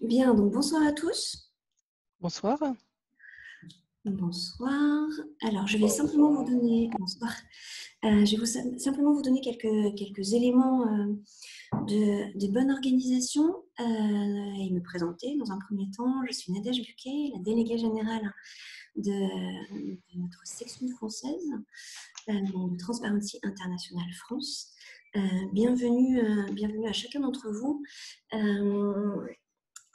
Bien, donc bonsoir à tous. Bonsoir. Bonsoir. Alors, je vais simplement vous donner, bonsoir. Je vais simplement vous donner quelques éléments de bonne organisation et me présenter dans un premier temps. Je suis Nadège Buquet, la déléguée générale de notre section française de Transparency International France. Bienvenue à chacun d'entre vous.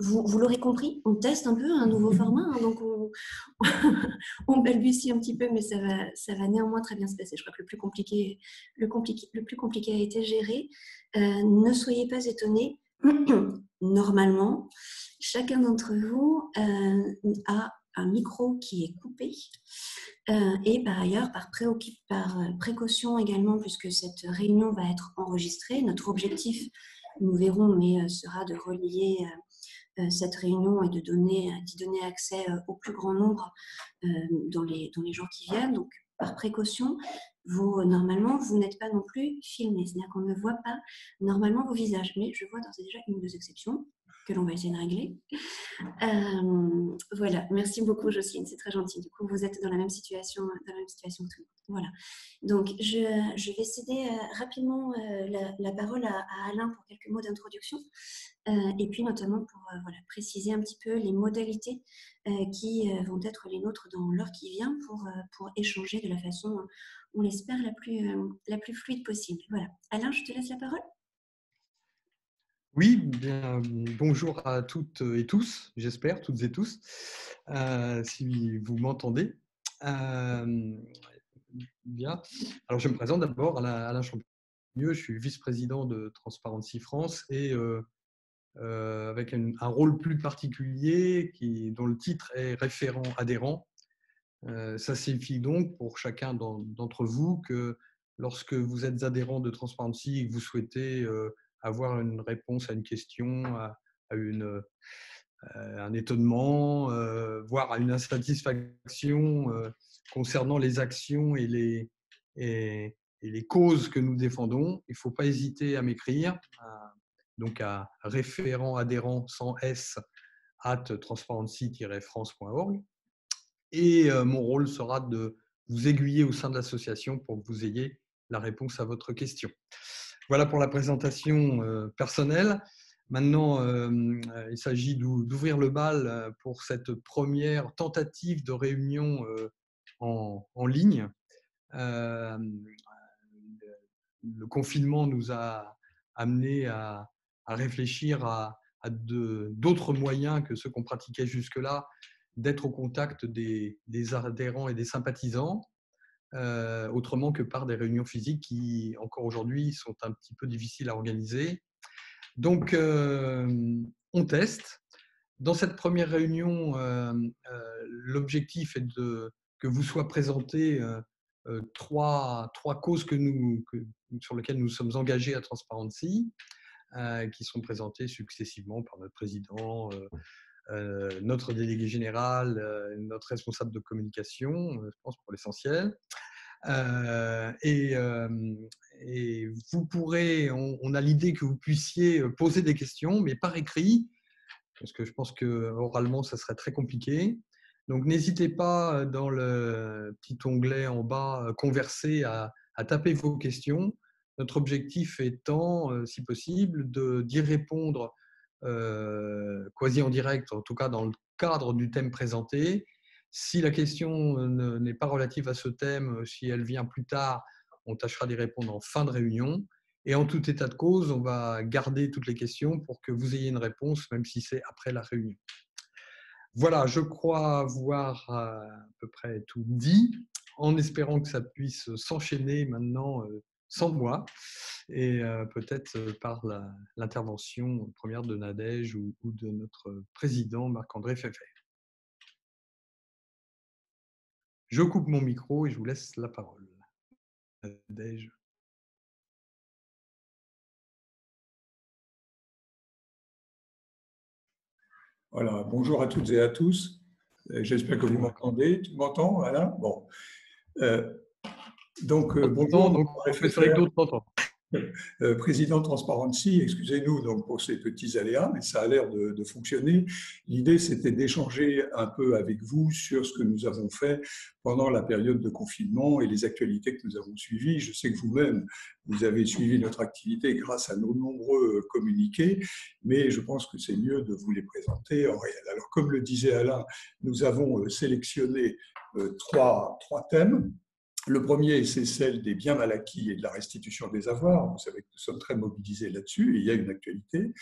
Vous l'aurez compris, on teste un peu un nouveau format, hein, donc on balbutie un petit peu, mais ça va néanmoins très bien se passer. Je crois que le plus compliqué a été géré. Ne soyez pas étonnés. Normalement, chacun d'entre vous a un micro qui est coupé. Et par ailleurs, par précaution également, puisque cette réunion va être enregistrée, notre objectif, nous verrons, mais sera de relier cette réunion et d'y donner accès au plus grand nombre dans les jours qui viennent. Donc, par précaution, normalement, vous n'êtes pas non plus filmé, c'est-à-dire qu'on ne voit pas normalement vos visages. Mais je vois d'ores et déjà une ou deux exceptions que l'on va essayer de régler. Voilà, merci beaucoup Jocelyne, c'est très gentil. Du coup, vous êtes dans la même situation que tout le monde. Voilà. Donc, je vais céder rapidement la parole à Alain pour quelques mots d'introduction et puis notamment pour préciser un petit peu les modalités qui vont être les nôtres dans l'heure qui vient pour échanger de la façon, on l'espère, la plus fluide possible. Voilà. Alain, je te laisse la parole. Oui, bien, bonjour à toutes et tous, j'espère, toutes et tous, si vous m'entendez. Bien. Alors, je me présente d'abord, Alain Champigneux, je suis vice-président de Transparency France et avec un rôle plus particulier dont le titre est référent adhérent. Ça signifie donc pour chacun d'entre vous que lorsque vous êtes adhérent de Transparency et que vous souhaitez avoir une réponse à une question, à un étonnement, voire à une insatisfaction concernant les actions et les causes que nous défendons, il ne faut pas hésiter à m'écrire, donc à référent adhérent sans S @transparency-france.org. Et mon rôle sera de vous aiguiller au sein de l'association pour que vous ayez la réponse à votre question. Voilà pour la présentation personnelle. Maintenant, il s'agit d'ouvrir le bal pour cette première tentative de réunion en ligne. Le confinement nous a amené à réfléchir à d'autres moyens que ceux qu'on pratiquait jusque-là, d'être au contact des adhérents et des sympathisants, autrement que par des réunions physiques qui, encore aujourd'hui, sont un petit peu difficiles à organiser. Donc, on teste. Dans cette première réunion, l'objectif est que vous soient présentées trois causes sur lesquelles nous sommes engagés à Transparency, qui sont présentées successivement par notre président, notre délégué général, notre responsable de communication, je pense pour l'essentiel. Et vous pourrez, on a l'idée que vous puissiez poser des questions, mais par écrit, parce que je pense qu'oralement, ça serait très compliqué. Donc, n'hésitez pas dans le petit onglet en bas, converser, à taper vos questions. Notre objectif étant, si possible, d'y répondre quasi en direct, en tout cas dans le cadre du thème présenté. Si la question n'est pas relative à ce thème, si elle vient plus tard, on tâchera d'y répondre en fin de réunion. Et en tout état de cause, on va garder toutes les questions pour que vous ayez une réponse, même si c'est après la réunion. Voilà, je crois avoir à peu près tout dit, en espérant que ça puisse s'enchaîner maintenant sans moi, et peut-être par l'intervention première de Nadège ou de notre président Marc-André Pfeffer. Je coupe mon micro et je vous laisse la parole. Nadège. Voilà, bonjour à toutes et à tous. J'espère que vous m'entendez. Tu m'entends, Alain? Bon. Donc, bonjour. Donc, on peut espérer que d'autres m'entendent. Président Transparency, excusez-nous donc pour ces petits aléas, mais ça a l'air de fonctionner. L'idée, c'était d'échanger un peu avec vous sur ce que nous avons fait pendant la période de confinement et les actualités que nous avons suivies. Je sais que vous-même, vous avez suivi notre activité grâce à nos nombreux communiqués, mais je pense que c'est mieux de vous les présenter en réel. Alors, comme le disait Alain, nous avons sélectionné trois thèmes. Le premier, c'est celle des biens mal acquis et de la restitution des avoirs. Vous savez que nous sommes très mobilisés là-dessus et il y a une actualité.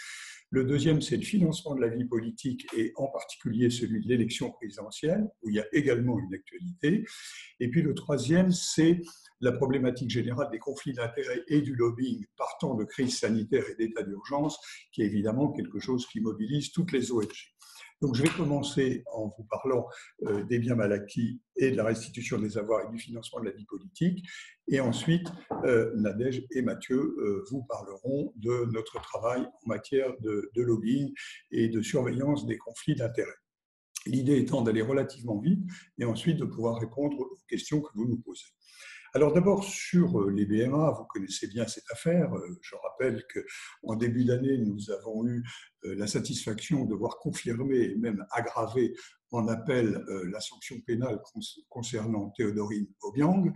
Le deuxième, c'est le financement de la vie politique et en particulier celui de l'élection présidentielle, où il y a également une actualité. Et puis le troisième, c'est la problématique générale des conflits d'intérêts et du lobbying partant de crise sanitaire et d'état d'urgence, qui est évidemment quelque chose qui mobilise toutes les ONG. Donc, je vais commencer en vous parlant des biens mal acquis et de la restitution des avoirs et du financement de la vie politique. Et ensuite, Nadège et Mathieu vous parleront de notre travail en matière de lobbying et de surveillance des conflits d'intérêts. L'idée étant d'aller relativement vite et ensuite de pouvoir répondre aux questions que vous nous posez. Alors d'abord, sur les BMA, vous connaissez bien cette affaire. Je rappelle qu'en début d'année, nous avons eu la satisfaction de voir confirmer et même aggraver en appel la sanction pénale concernant Théodorine Obiang,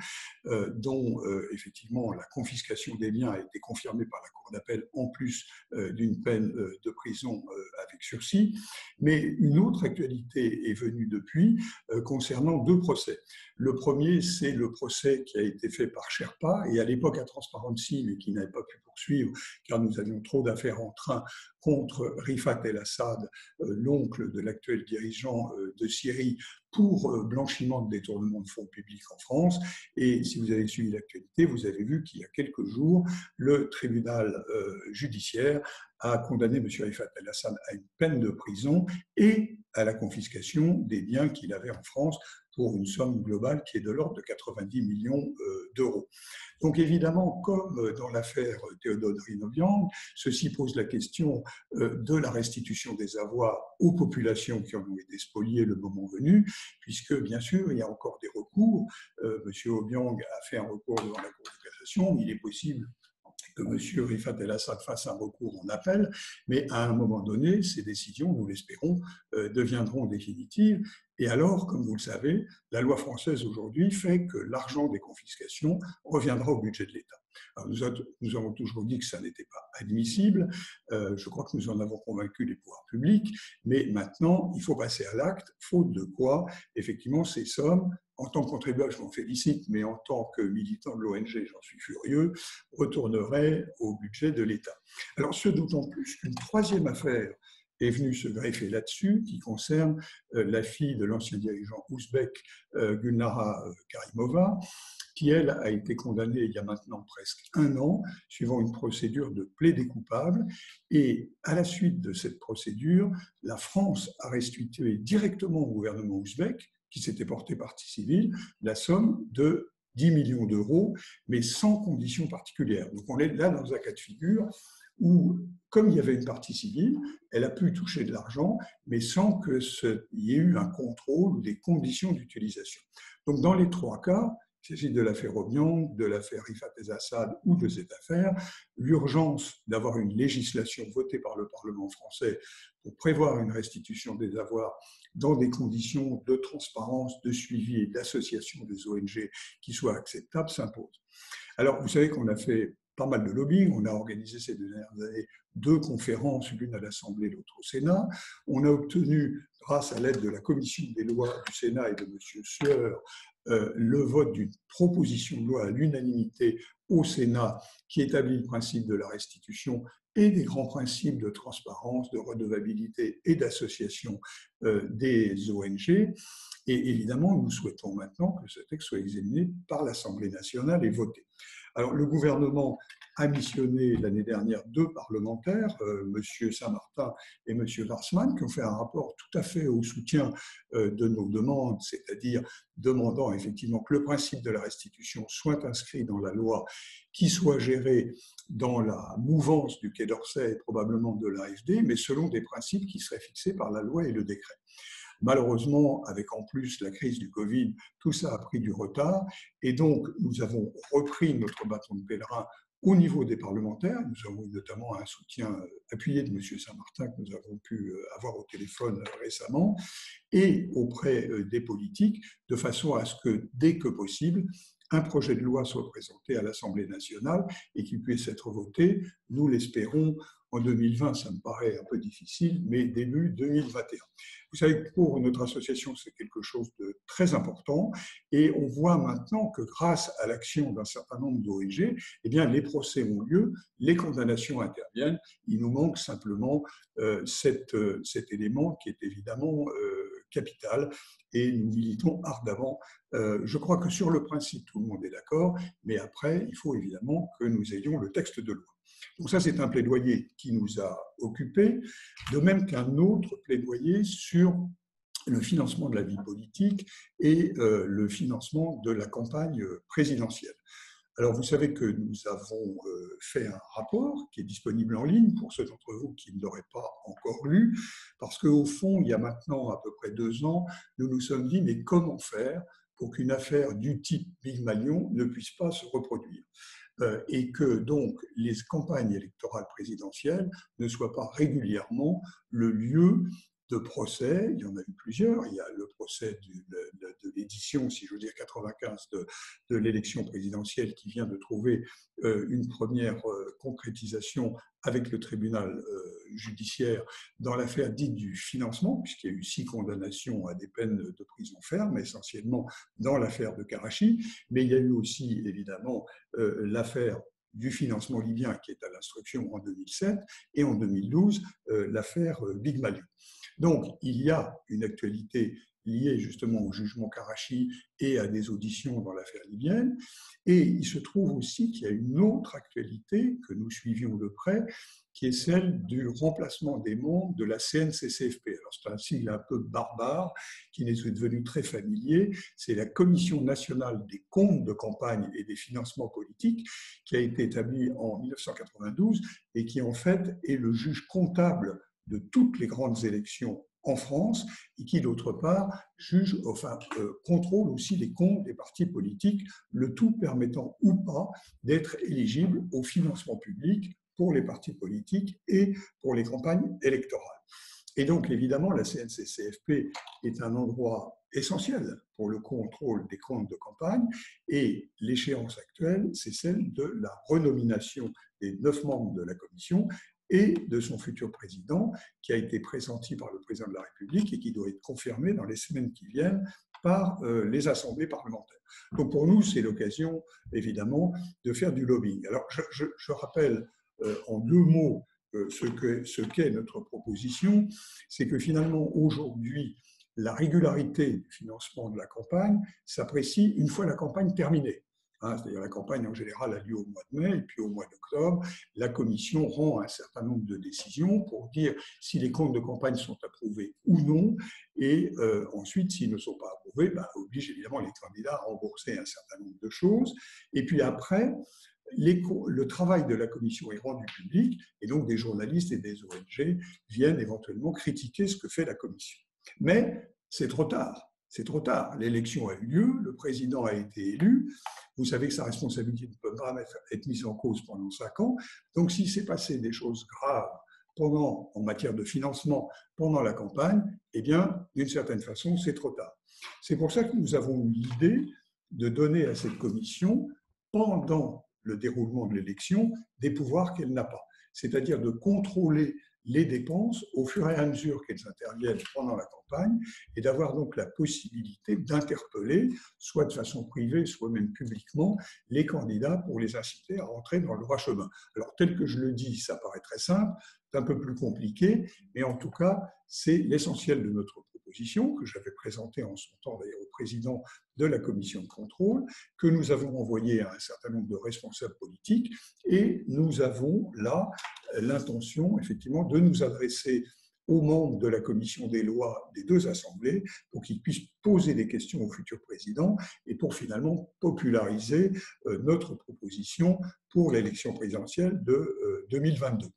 dont effectivement la confiscation des biens a été confirmée par la Cour d'appel en plus d'une peine de prison avec sursis. Mais une autre actualité est venue depuis concernant deux procès. Le premier, c'est le procès qui a été fait par Sherpa, et à l'époque à Transparency, mais qui n'avait pas pu poursuivre, car nous avions trop d'affaires en train, contre Rifat El-Assad, l'oncle de l'actuel dirigeant de Syrie, pour blanchiment de détournement de fonds publics en France. Et si vous avez suivi l'actualité, vous avez vu qu'il y a quelques jours, le tribunal judiciaire a condamné M. Rifat El-Assad à une peine de prison et à la confiscation des biens qu'il avait en France pour une somme globale qui est de l'ordre de 90 millions d'euros. Donc évidemment, comme dans l'affaire Théodorine Obiang, ceci pose la question de la restitution des avoirs aux populations qui en ont été spoliées le moment venu, puisque bien sûr, il y a encore des recours. M. Obiang a fait un recours devant la Cour de cassation, il est possible que M. Rifat El-Assad fasse un recours en appel, mais à un moment donné, ces décisions, nous l'espérons, deviendront définitives. Et alors, comme vous le savez, la loi française aujourd'hui fait que l'argent des confiscations reviendra au budget de l'État. Nous avons toujours dit que ça n'était pas admissible. Je crois que nous en avons convaincu les pouvoirs publics, mais maintenant, il faut passer à l'acte, faute de quoi, effectivement, ces sommes, en tant que contribuable, je m'en félicite, mais en tant que militant de l'ONG, j'en suis furieux, retourneraient au budget de l'État. Alors, ce d'autant plus qu'une troisième affaire est venue se greffer là-dessus, qui concerne la fille de l'ancien dirigeant ouzbek Gulnara Karimova, qui, elle, a été condamnée il y a maintenant presque 1 an, suivant une procédure de plaidé coupable. Et à la suite de cette procédure, la France a restitué directement au gouvernement ouzbek, qui s'était porté partie civile, la somme de 10 millions d'euros, mais sans conditions particulières. Donc on est là dans un cas de figure où, comme il y avait une partie civile, elle a pu toucher de l'argent, mais sans qu'il y ait eu un contrôle ou des conditions d'utilisation. Donc dans les trois cas, il s'agit de l'affaire Obiang, de l'affaire Rifat El-Assad ou de cette affaire, l'urgence d'avoir une législation votée par le Parlement français pour prévoir une restitution des avoirs dans des conditions de transparence, de suivi et d'association des ONG qui soient acceptables s'impose. Alors, vous savez qu'on a fait pas mal de lobbying, on a organisé ces 2 dernières années 2 conférences, l'une à l'Assemblée, l'autre au Sénat. On a obtenu, grâce à l'aide de la Commission des lois du Sénat et de M. Sueur, le vote d'une proposition de loi à l'unanimité au Sénat qui établit le principe de la restitution et des grands principes de transparence, de redevabilité et d'association des ONG. Et évidemment, nous souhaitons maintenant que ce texte soit examiné par l'Assemblée nationale et voté. Alors, le gouvernement a missionné l'année dernière 2 parlementaires, M. Saint-Martin et M. Warsmann, qui ont fait un rapport tout à fait au soutien de nos demandes, c'est-à-dire demandant effectivement que le principe de la restitution soit inscrit dans la loi, qui soit géré dans la mouvance du Quai d'Orsay et probablement de l'AFD, mais selon des principes qui seraient fixés par la loi et le décret. Malheureusement, avec en plus la crise du Covid, tout ça a pris du retard et donc nous avons repris notre bâton de pèlerin au niveau des parlementaires. Nous avons eu notamment un soutien appuyé de M. Saint-Martin que nous avons pu avoir au téléphone récemment, et auprès des politiques, de façon à ce que, dès que possible, un projet de loi soit présenté à l'Assemblée nationale et qu'il puisse être voté, nous l'espérons, en 2020, ça me paraît un peu difficile, mais début 2021. Vous savez que pour notre association, c'est quelque chose de très important, et on voit maintenant que grâce à l'action d'un certain nombre d'ONG, eh bien, les procès ont lieu, les condamnations interviennent. Il nous manque simplement cet élément qui est évidemment capital, et nous militons ardemment. Je crois que sur le principe, tout le monde est d'accord, mais après, il faut évidemment que nous ayons le texte de loi. Donc ça, c'est un plaidoyer qui nous a occupés, de même qu'un autre plaidoyer sur le financement de la vie politique et le financement de la campagne présidentielle. Alors, vous savez que nous avons fait un rapport qui est disponible en ligne pour ceux d'entre vous qui ne l'auraient pas encore lu, parce qu'au fond, il y a maintenant à peu près 2 ans, nous nous sommes dit, mais comment faire pour qu'une affaire du type Big Malion ne puisse pas se reproduire ? Et que donc les campagnes électorales présidentielles ne soient pas régulièrement le lieu de procès. Il y en a eu plusieurs. Il y a le procès de l'édition, si je veux dire 95, de l'élection présidentielle qui vient de trouver une première concrétisation avec le tribunal judiciaire dans l'affaire dite du financement, puisqu'il y a eu 6 condamnations à des peines de prison ferme, essentiellement dans l'affaire de Karachi. Mais il y a eu aussi, évidemment, l'affaire du financement libyen qui est à l'instruction en 2007, et en 2012, l'affaire Big Malion. Donc, il y a une actualité liée justement au jugement Karachi et à des auditions dans l'affaire libyenne. Et il se trouve aussi qu'il y a une autre actualité que nous suivions de près, qui est celle du remplacement des membres de la CNCCFP. Alors, c'est un sigle un peu barbare qui nous est devenu très familier. C'est la Commission nationale des comptes de campagne et des financements politiques qui a été établie en 1992 et qui, en fait, est le juge comptable de toutes les grandes élections en France et qui, d'autre part, contrôle aussi les comptes des partis politiques, le tout permettant ou pas d'être éligible au financement public pour les partis politiques et pour les campagnes électorales. Et donc, évidemment, la CNCCFP est un endroit essentiel pour le contrôle des comptes de campagne, et l'échéance actuelle, c'est celle de la renomination des 9 membres de la commission et de son futur président, qui a été pressenti par le président de la République et qui doit être confirmé dans les semaines qui viennent par les assemblées parlementaires. Donc pour nous, c'est l'occasion, évidemment, de faire du lobbying. Alors je rappelle en 2 mots ce qu'est notre proposition, c'est que finalement, aujourd'hui, la régularité du financement de la campagne s'apprécie une fois la campagne terminée. C'est-à-dire la campagne en général a lieu au mois de mai, et puis au mois d'octobre, la Commission rend un certain nombre de décisions pour dire si les comptes de campagne sont approuvés ou non, et ensuite, s'ils ne sont pas approuvés, oblige évidemment les candidats à rembourser un certain nombre de choses. Et puis après, le travail de la Commission est rendu public, et donc des journalistes et des ONG viennent éventuellement critiquer ce que fait la Commission. Mais c'est trop tard. C'est trop tard. L'élection a eu lieu, le président a été élu. Vous savez que sa responsabilité ne peut pas être mise en cause pendant 5 ans. Donc, s'il s'est passé des choses graves en matière de financement pendant la campagne, eh bien, d'une certaine façon, c'est trop tard. C'est pour ça que nous avons eu l'idée de donner à cette commission, pendant le déroulement de l'élection, des pouvoirs qu'elle n'a pas. C'est-à-dire de contrôler les dépenses au fur et à mesure qu'elles interviennent pendant la campagne, et d'avoir donc la possibilité d'interpeller, soit de façon privée, soit même publiquement, les candidats pour les inciter à rentrer dans le droit chemin. Alors, tel que je le dis, ça paraît très simple, c'est un peu plus compliqué, mais en tout cas, c'est l'essentiel de notre proposition, que j'avais présentée en son temps d'ailleurs au président de la commission de contrôle, que nous avons envoyé à un certain nombre de responsables politiques, et nous avons là l'intention, effectivement, de nous adresser aux membres de la commission des lois des 2 assemblées pour qu'ils puissent poser des questions au futur président et pour finalement populariser notre proposition pour l'élection présidentielle de 2022.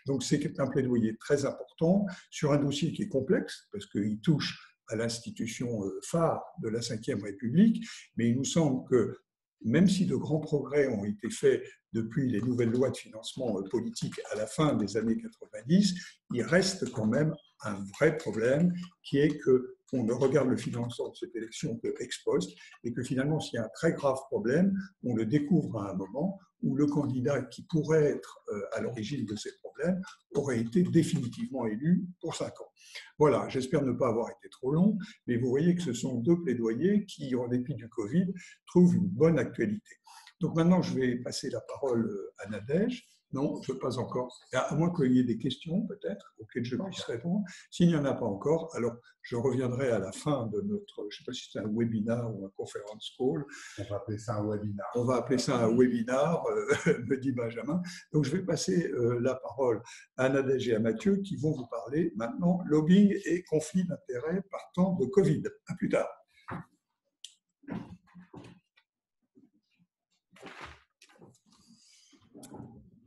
Donc c'est un plaidoyer très important sur un dossier qui est complexe parce qu'il touche à l'institution phare de la Ve République, mais il nous semble que même si de grands progrès ont été faits depuis les nouvelles lois de financement politique à la fin des années 90, il reste quand même un vrai problème qui est qu'on ne regarde le financement de cette élection que ex post et que finalement, s'il y a un très grave problème, on le découvre à un moment où le candidat qui pourrait être à l'origine de ces problèmes aurait été définitivement élu pour 5 ans. Voilà, j'espère ne pas avoir été trop long, mais vous voyez que ce sont 2 plaidoyers qui, en dépit du Covid, trouvent une bonne actualité. Donc maintenant, je vais passer la parole à Nadège. Non, je ne veux pas encore. À moins qu'il y ait des questions, peut-être, auxquelles je puisse répondre. S'il n'y en a pas encore, alors je reviendrai à la fin de notre, je ne sais pas si c'est un webinar ou un conference call. On va appeler ça un webinar. On va appeler ça un webinar, me dit Benjamin. Donc je vais passer la parole à Nadège et à Mathieu qui vont vous parler maintenant lobbying et conflit d'intérêts partant de Covid. À plus tard.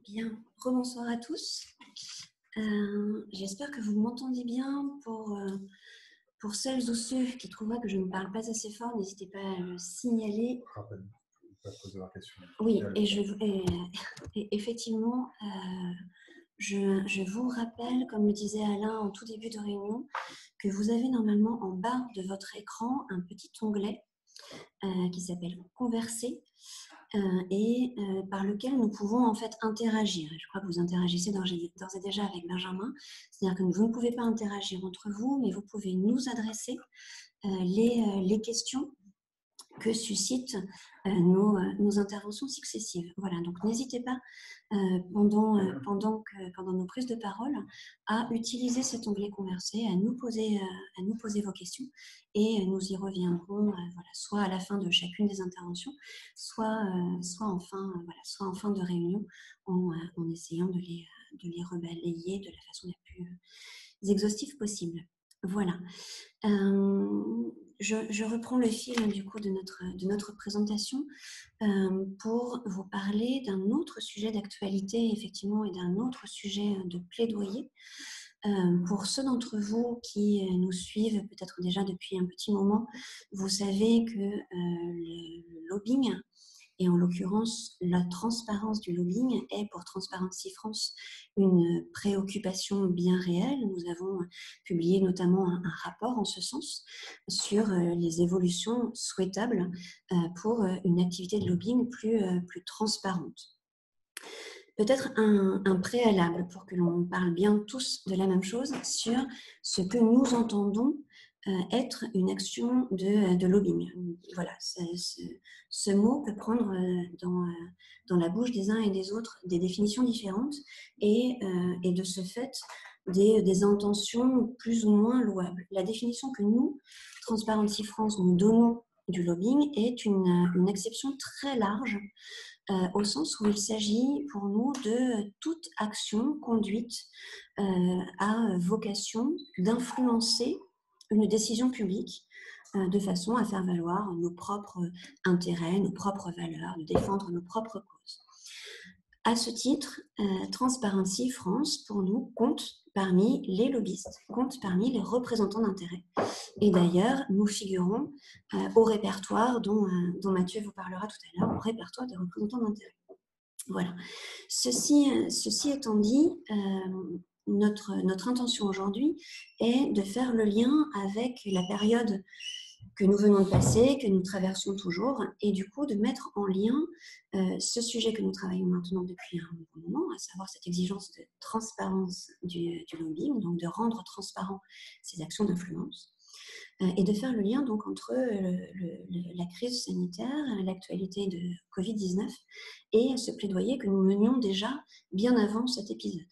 Bien, rebonsoir à tous. J'espère que vous m'entendez bien. Pour celles ou ceux qui trouveraient que je ne parle pas assez fort, n'hésitez pas à le signaler. Poser la question. Oui, et effectivement, je vous rappelle, comme le disait Alain en tout début de réunion, que vous avez normalement en bas de votre écran un petit onglet qui s'appelle « Converser ». Par lequel nous pouvons en fait interagir. Je crois que vous interagissez d'ores et déjà avec Benjamin, c'est-à-dire que vous ne pouvez pas interagir entre vous, mais vous pouvez nous adresser les questions que suscitent nos interventions successives. Voilà, donc n'hésitez pas pendant nos prises de parole à utiliser cet onglet converser, à nous poser vos questions et nous y reviendrons voilà, soit à la fin de chacune des interventions, soit en fin de réunion en essayant de les rebalayer de la façon la plus exhaustive possible. Voilà. Je reprends le fil du coup de notre présentation pour vous parler d'un autre sujet d'actualité effectivement et d'un autre sujet de plaidoyer. Pour ceux d'entre vous qui nous suivent peut-être déjà depuis un petit moment, vous savez que le lobbying, et en l'occurrence la transparence du lobbying, est pour Transparency France une préoccupation bien réelle. Nous avons publié notamment un rapport en ce sens sur les évolutions souhaitables pour une activité de lobbying plus transparente. Peut-être un préalable pour que l'on parle bien tous de la même chose sur ce que nous entendons être une action de lobbying. Voilà, ce mot peut prendre dans la bouche des uns et des autres des définitions différentes et de ce fait des intentions plus ou moins louables. La définition que nous, Transparency France, nous donnons du lobbying est une acception très large au sens où il s'agit pour nous de toute action conduite à vocation d'influencer une décision publique de façon à faire valoir nos propres intérêts, nos propres valeurs, de défendre nos propres causes. À ce titre, Transparency France, pour nous, compte parmi les lobbyistes, compte parmi les représentants d'intérêt. Et d'ailleurs, nous figurons au répertoire dont Mathieu vous parlera tout à l'heure, au répertoire des représentants d'intérêt. Voilà. Ceci étant dit, notre intention aujourd'hui est de faire le lien avec la période que nous venons de passer, que nous traversons toujours, et du coup de mettre en lien ce sujet que nous travaillons maintenant depuis un bon moment, à savoir cette exigence de transparence du lobbying, donc de rendre transparent ces actions d'influence, et de faire le lien donc entre la crise sanitaire, l'actualité de Covid-19 et ce plaidoyer que nous menions déjà bien avant cet épisode.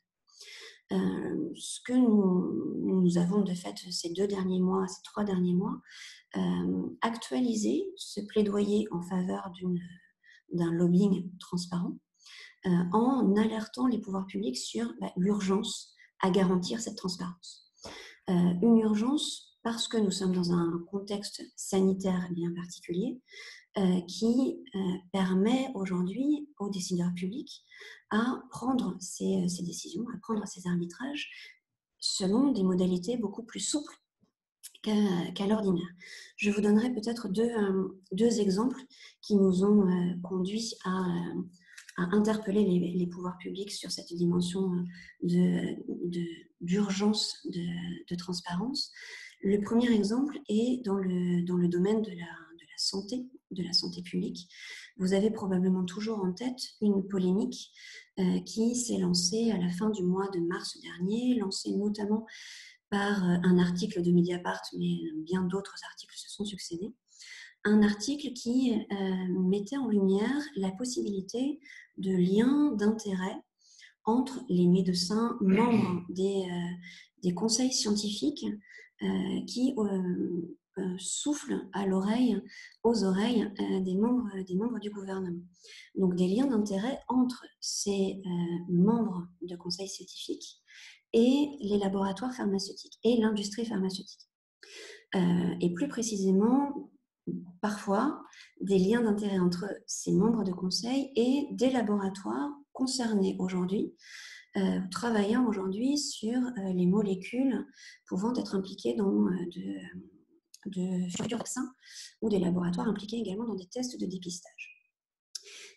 Ce que nous avons de fait ces 3 derniers mois, actualisé ce plaidoyer en faveur d'un lobbying transparent en alertant les pouvoirs publics sur l'urgence à garantir cette transparence. Une urgence parce que nous sommes dans un contexte sanitaire bien particulier qui permet aujourd'hui aux décideurs publics à prendre ces décisions, à prendre ces arbitrages selon des modalités beaucoup plus souples qu'à l'ordinaire. Je vous donnerai peut-être deux exemples qui nous ont conduits à interpeller les pouvoirs publics sur cette dimension d'urgence de transparence. Le premier exemple est dans le domaine de la santé publique. Vous avez probablement toujours en tête une polémique qui s'est lancée à la fin du mois de mars dernier, lancée notamment par un article de Mediapart, mais bien d'autres articles se sont succédés. Un article qui mettait en lumière la possibilité de liens d'intérêt entre les médecins membres des conseils scientifiques qui soufflent aux oreilles des membres du gouvernement. Donc des liens d'intérêt entre ces membres de conseils scientifiques et les laboratoires pharmaceutiques et l'industrie pharmaceutique. Et plus précisément, parfois, des liens d'intérêt entre ces membres de conseil et des laboratoires concernés aujourd'hui, travaillant aujourd'hui sur les molécules pouvant être impliquées dans de futurs vaccins ou des laboratoires impliqués également dans des tests de dépistage.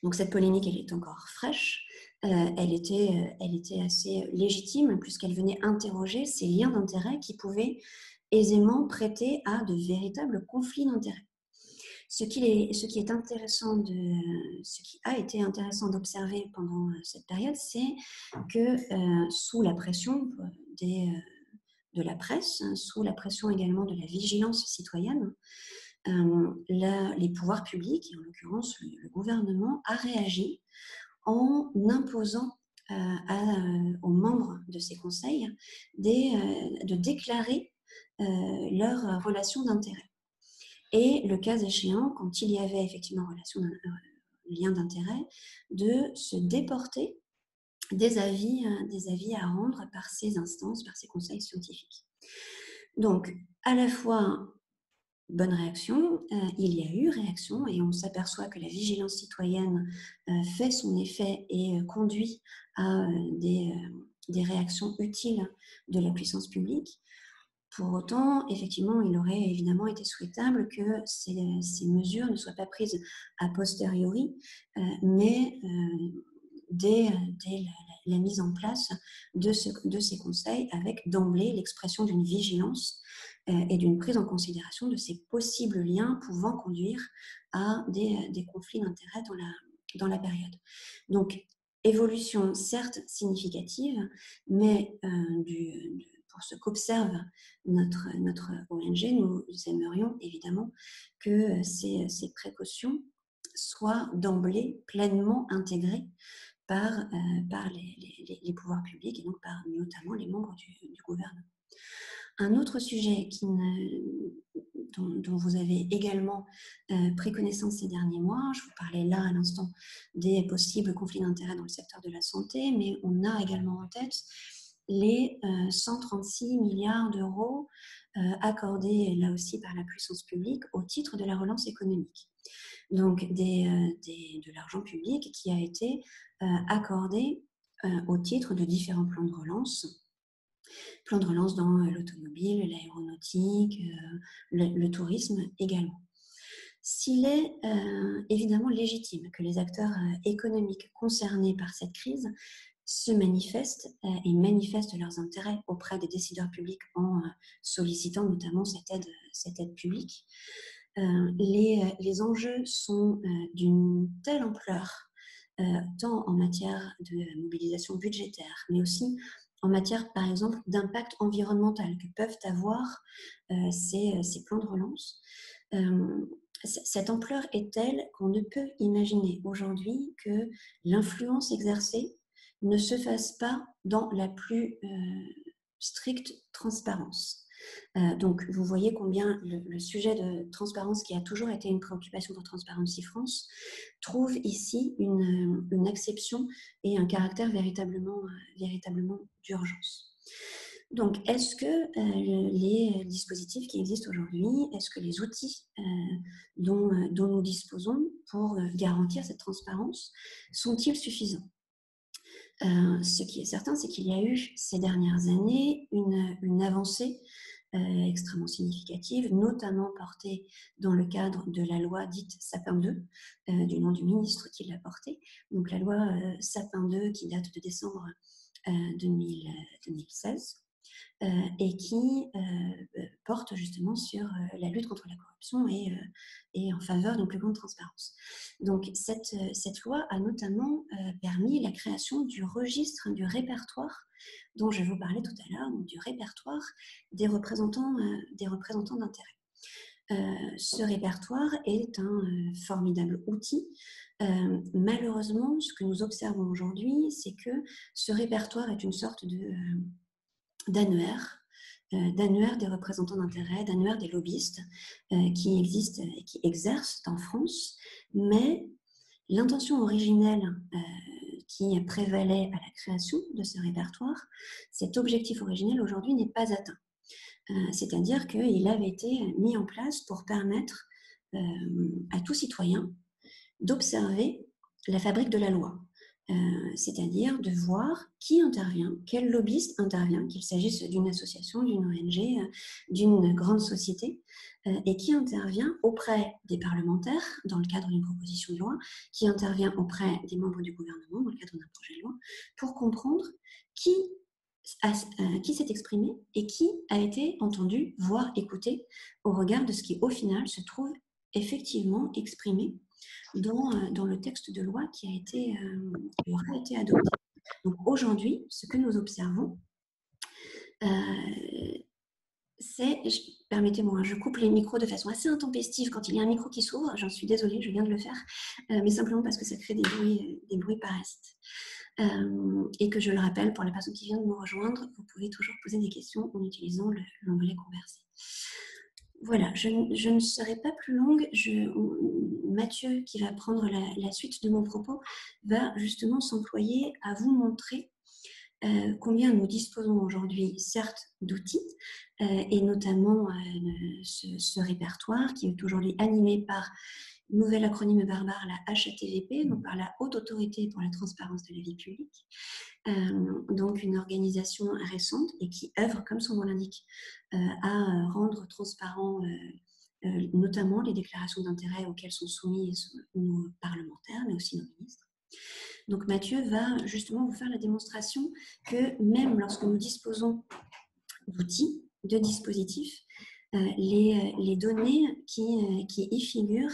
Donc cette polémique, elle est encore fraîche. Elle était assez légitime puisqu'elle venait interroger ces liens d'intérêt qui pouvaient aisément prêter à de véritables conflits d'intérêts. Ce qui a été intéressant d'observer pendant cette période, c'est que sous la pression de la presse, sous la pression également de la vigilance citoyenne, les pouvoirs publics, et en l'occurrence le gouvernement, a réagi en imposant aux membres de ces conseils de déclarer leur relation d'intérêt. Et le cas échéant, quand il y avait effectivement lien d'intérêt, de se déporter des avis à rendre par ces instances, par ces conseils scientifiques. Donc, à la fois, bonne réaction, il y a eu réaction et on s'aperçoit que la vigilance citoyenne fait son effet et conduit à des réactions utiles de la puissance publique. Pour autant, effectivement, il aurait évidemment été souhaitable que ces mesures ne soient pas prises a posteriori, mais dès la mise en place de ces conseils, avec d'emblée l'expression d'une vigilance et d'une prise en considération de ces possibles liens pouvant conduire à des conflits d'intérêts dans la période. Donc, évolution certes significative, mais pour ce qu'observe notre ONG, nous aimerions évidemment que ces précautions soient d'emblée pleinement intégrées par les pouvoirs publics et donc par notamment les membres du gouvernement. Un autre sujet dont vous avez également pris connaissance ces derniers mois, je vous parlais là à l'instant des possibles conflits d'intérêts dans le secteur de la santé, mais on a également en tête les 136 milliards d'euros accordés là aussi par la puissance publique au titre de la relance économique. Donc de l'argent public qui a été accordé au titre de différents plans de relance dans l'automobile, l'aéronautique, le tourisme également. S'il est évidemment légitime que les acteurs économiques concernés par cette crise se manifestent et manifestent leurs intérêts auprès des décideurs publics en sollicitant notamment cette aide publique, les enjeux sont d'une telle ampleur, tant en matière de mobilisation budgétaire, mais aussi en matière, par exemple, d'impact environnemental que peuvent avoir ces plans de relance. Cette ampleur est telle qu'on ne peut imaginer aujourd'hui que l'influence exercée ne se fasse pas dans la plus stricte transparence. Donc, vous voyez combien le sujet de transparence, qui a toujours été une préoccupation pour Transparency France, trouve ici une acception et un caractère véritablement d'urgence. Donc, est-ce que les dispositifs qui existent aujourd'hui, est-ce que les outils dont nous disposons pour garantir cette transparence sont-ils suffisants ? Ce qui est certain, c'est qu'il y a eu ces dernières années une avancée extrêmement significative, notamment portée dans le cadre de la loi dite Sapin II, du nom du ministre qui l'a portée. Donc la loi Sapin II qui date de décembre 2016. Et qui porte justement sur la lutte contre la corruption et en faveur d'une plus grande transparence. Donc cette loi a notamment permis la création du registre, du répertoire dont je vous parlais tout à l'heure, du répertoire des représentants d'intérêt. Ce répertoire est un formidable outil. Malheureusement, ce que nous observons aujourd'hui, c'est que ce répertoire est une sorte d'annuaire des représentants d'intérêt, d'annuaire des lobbyistes qui existent et qui exercent en France, mais l'intention originelle qui prévalait à la création de ce répertoire, cet objectif originel aujourd'hui n'est pas atteint. C'est-à-dire qu'il avait été mis en place pour permettre à tout citoyen d'observer la fabrique de la loi. C'est-à-dire de voir qui intervient, quel lobbyiste intervient, qu'il s'agisse d'une association, d'une ONG, d'une grande société, et qui intervient auprès des parlementaires dans le cadre d'une proposition de loi, qui intervient auprès des membres du gouvernement dans le cadre d'un projet de loi, pour comprendre qui s'est exprimé et qui a été entendu, voire écouté, au regard de ce qui, au final, se trouve effectivement exprimé dans le texte de loi qui aura été adopté. Donc aujourd'hui, ce que nous observons, c'est, permettez-moi, je coupe les micros de façon assez intempestive quand il y a un micro qui s'ouvre, j'en suis désolée, je viens de le faire, mais simplement parce que ça crée des bruits parasites. Et que je le rappelle, pour la personne qui vient de nous rejoindre, vous pouvez toujours poser des questions en utilisant l'onglet converser. Voilà, je ne serai pas plus longue. Mathieu, qui va prendre la suite de mon propos, va justement s'employer à vous montrer combien nous disposons aujourd'hui, certes, d'outils, et notamment ce répertoire qui est aujourd'hui animé par nouvel acronyme barbare, la HATVP, donc par la Haute Autorité pour la Transparence de la Vie Publique, donc une organisation récente et qui œuvre, comme son nom l'indique, à rendre transparent notamment les déclarations d'intérêt auxquelles sont soumis nos parlementaires, mais aussi nos ministres. Donc Mathieu va justement vous faire la démonstration que même lorsque nous disposons d'outils, de dispositifs, les données qui y figurent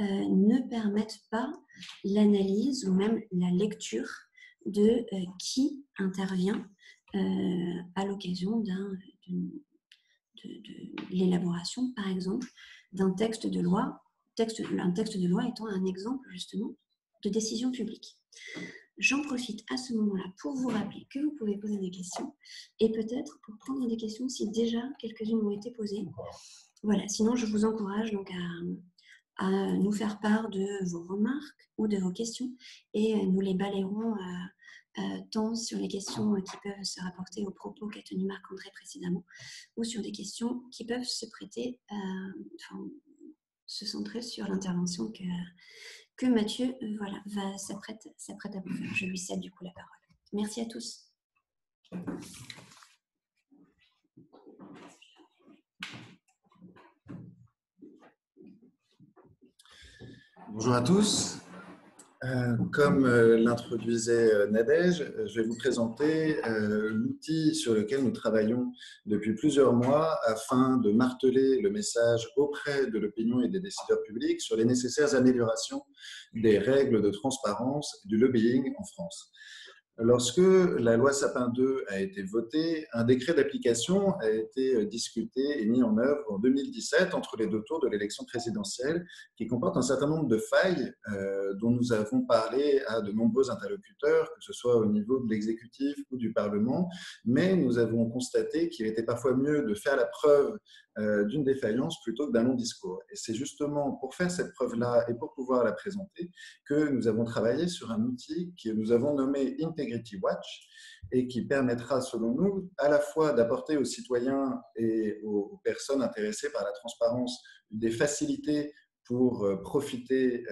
ne permettent pas l'analyse ou même la lecture de qui intervient à l'occasion de l'élaboration, par exemple, d'un texte de loi, un texte de loi étant un exemple justement de décision publique. J'en profite à ce moment-là pour vous rappeler que vous pouvez poser des questions et peut-être pour prendre des questions si déjà quelques-unes ont été posées. Voilà, sinon je vous encourage donc à nous faire part de vos remarques ou de vos questions et nous les balayerons tant sur les questions qui peuvent se rapporter aux propos qu'a tenu Marc-André précédemment ou sur des questions qui peuvent se prêter, se centrer sur l'intervention que Mathieu s'apprête à vous faire. Je lui cède du coup la parole. Merci à tous. Bonjour à tous. Comme l'introduisait Nadège, je vais vous présenter l'outil sur lequel nous travaillons depuis plusieurs mois afin de marteler le message auprès de l'opinion et des décideurs publics sur les nécessaires améliorations des règles de transparence du lobbying en France. Lorsque la loi Sapin II a été votée, un décret d'application a été discuté et mis en œuvre en 2017 entre les deux tours de l'élection présidentielle qui comporte un certain nombre de failles dont nous avons parlé à de nombreux interlocuteurs, que ce soit au niveau de l'exécutif ou du Parlement, mais nous avons constaté qu'il était parfois mieux de faire la preuve d'une défaillance plutôt que d'un long discours. Et c'est justement pour faire cette preuve-là et pour pouvoir la présenter que nous avons travaillé sur un outil que nous avons nommé Integrity Watch et qui permettra, selon nous, à la fois d'apporter aux citoyens et aux personnes intéressées par la transparence des facilités pour profiter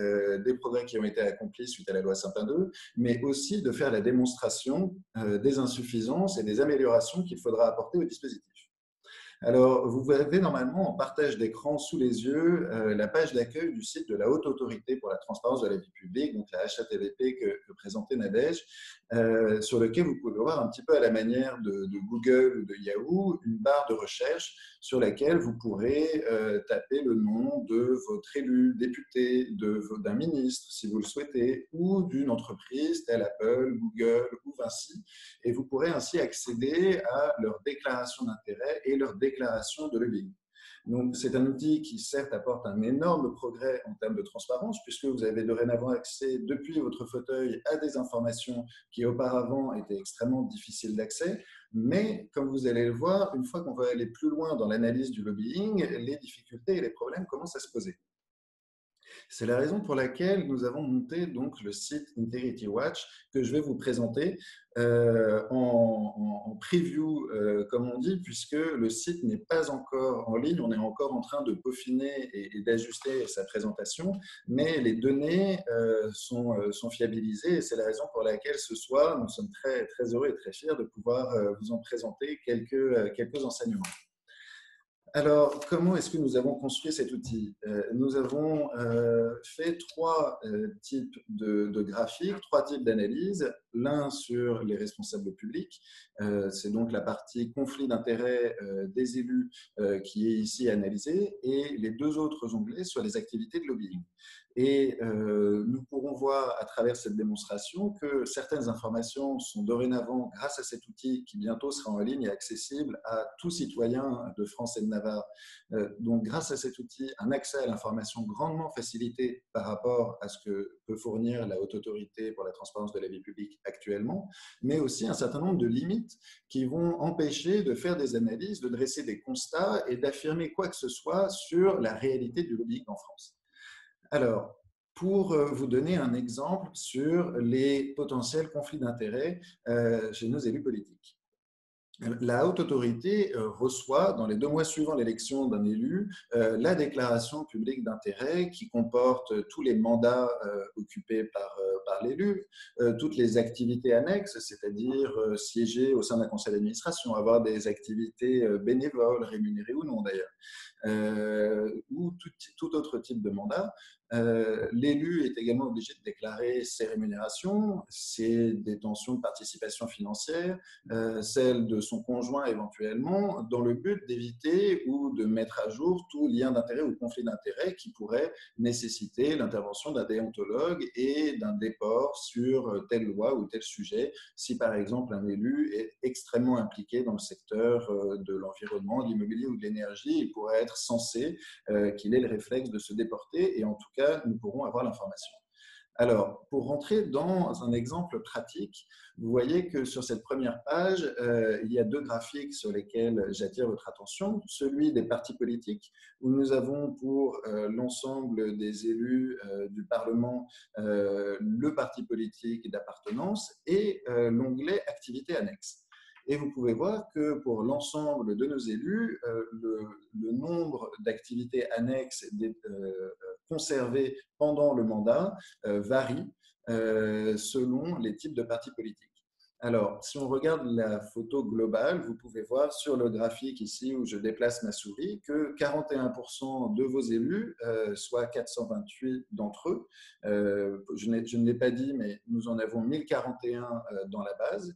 des progrès qui ont été accomplis suite à la loi Sapin II, mais aussi de faire la démonstration des insuffisances et des améliorations qu'il faudra apporter au dispositif. Alors, vous avez normalement en partage d'écran sous les yeux la page d'accueil du site de la Haute Autorité pour la transparence de la vie publique, donc la HATVP que présentait Nadège, sur lequel vous pouvez voir un petit peu à la manière de Google ou de Yahoo, une barre de recherche sur laquelle vous pourrez taper le nom de votre élu, député, d'un ministre, si vous le souhaitez, ou d'une entreprise telle Apple, Google ou Vinci, et vous pourrez ainsi accéder à leur déclaration d'intérêt et leur déclaration de lobbying. Donc, c'est un outil qui, certes, apporte un énorme progrès en termes de transparence, puisque vous avez dorénavant accès, depuis votre fauteuil, à des informations qui, auparavant, étaient extrêmement difficiles d'accès. Mais, comme vous allez le voir, une fois qu'on va aller plus loin dans l'analyse du lobbying, les difficultés et les problèmes commencent à se poser. C'est la raison pour laquelle nous avons monté donc le site Integrity Watch que je vais vous présenter en preview, comme on dit, puisque le site n'est pas encore en ligne. On est encore en train de peaufiner et d'ajuster sa présentation, mais les données sont fiabilisées et c'est la raison pour laquelle ce soir, nous sommes très, très heureux et très fiers de pouvoir vous en présenter quelques enseignements. Alors, comment est-ce que nous avons construit cet outil? Nous avons fait trois types de graphiques, trois types d'analyses. L'un sur les responsables publics, c'est donc la partie conflit d'intérêts des élus qui est ici analysée, et les deux autres onglets sur les activités de lobbying. Et nous pourrons voir à travers cette démonstration que certaines informations sont dorénavant, grâce à cet outil qui bientôt sera en ligne et accessible à tout citoyen de France et de Navarre. Donc, grâce à cet outil, un accès à l'information grandement facilité par rapport à ce que peut fournir la Haute Autorité pour la transparence de la vie publique actuellement, mais aussi un certain nombre de limites qui vont empêcher de faire des analyses, de dresser des constats et d'affirmer quoi que ce soit sur la réalité du lobbying en France. Alors, pour vous donner un exemple sur les potentiels conflits d'intérêts chez nos élus politiques. La Haute Autorité reçoit, dans les 2 mois suivant l'élection d'un élu, la déclaration publique d'intérêt qui comporte tous les mandats occupés par l'élu, toutes les activités annexes, c'est-à-dire siéger au sein d'un conseil d'administration, avoir des activités bénévoles, rémunérées ou non d'ailleurs, ou tout autre type de mandat. L'élu est également obligé de déclarer ses rémunérations, ses détentions de participation financière, celles de son conjoint éventuellement, dans le but d'éviter ou de mettre à jour tout lien d'intérêt ou conflit d'intérêt qui pourrait nécessiter l'intervention d'un déontologue et d'un déport sur telle loi ou tel sujet, si par exemple un élu est extrêmement impliqué dans le secteur de l'environnement, de l'immobilier ou de l'énergie, il pourrait être censé qu'il ait le réflexe de se déporter, et en tout cas, nous pourrons avoir l'information. Alors, pour rentrer dans un exemple pratique, vous voyez que sur cette première page, il y a 2 graphiques sur lesquels j'attire votre attention. Celui des partis politiques, où nous avons pour l'ensemble des élus du Parlement le parti politique d'appartenance et l'onglet activités annexes. Et vous pouvez voir que pour l'ensemble de nos élus, le nombre d'activités annexes conservées pendant le mandat varie selon les types de partis politiques. Alors, si on regarde la photo globale, vous pouvez voir sur le graphique ici où je déplace ma souris que 41% de vos élus, soit 428 d'entre eux, je ne l'ai pas dit, mais nous en avons 1041 dans la base,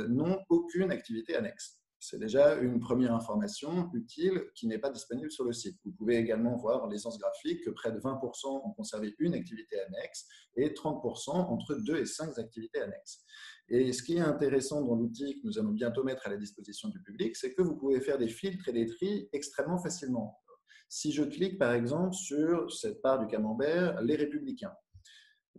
n'ont aucune activité annexe. C'est déjà une première information utile qui n'est pas disponible sur le site. Vous pouvez également voir en l'essence graphique que près de 20% ont conservé une activité annexe et 30% entre 2 et 5 activités annexes. Et ce qui est intéressant dans l'outil que nous allons bientôt mettre à la disposition du public, c'est que vous pouvez faire des filtres et des tris extrêmement facilement. Si je clique par exemple sur cette barre du camembert, les Républicains,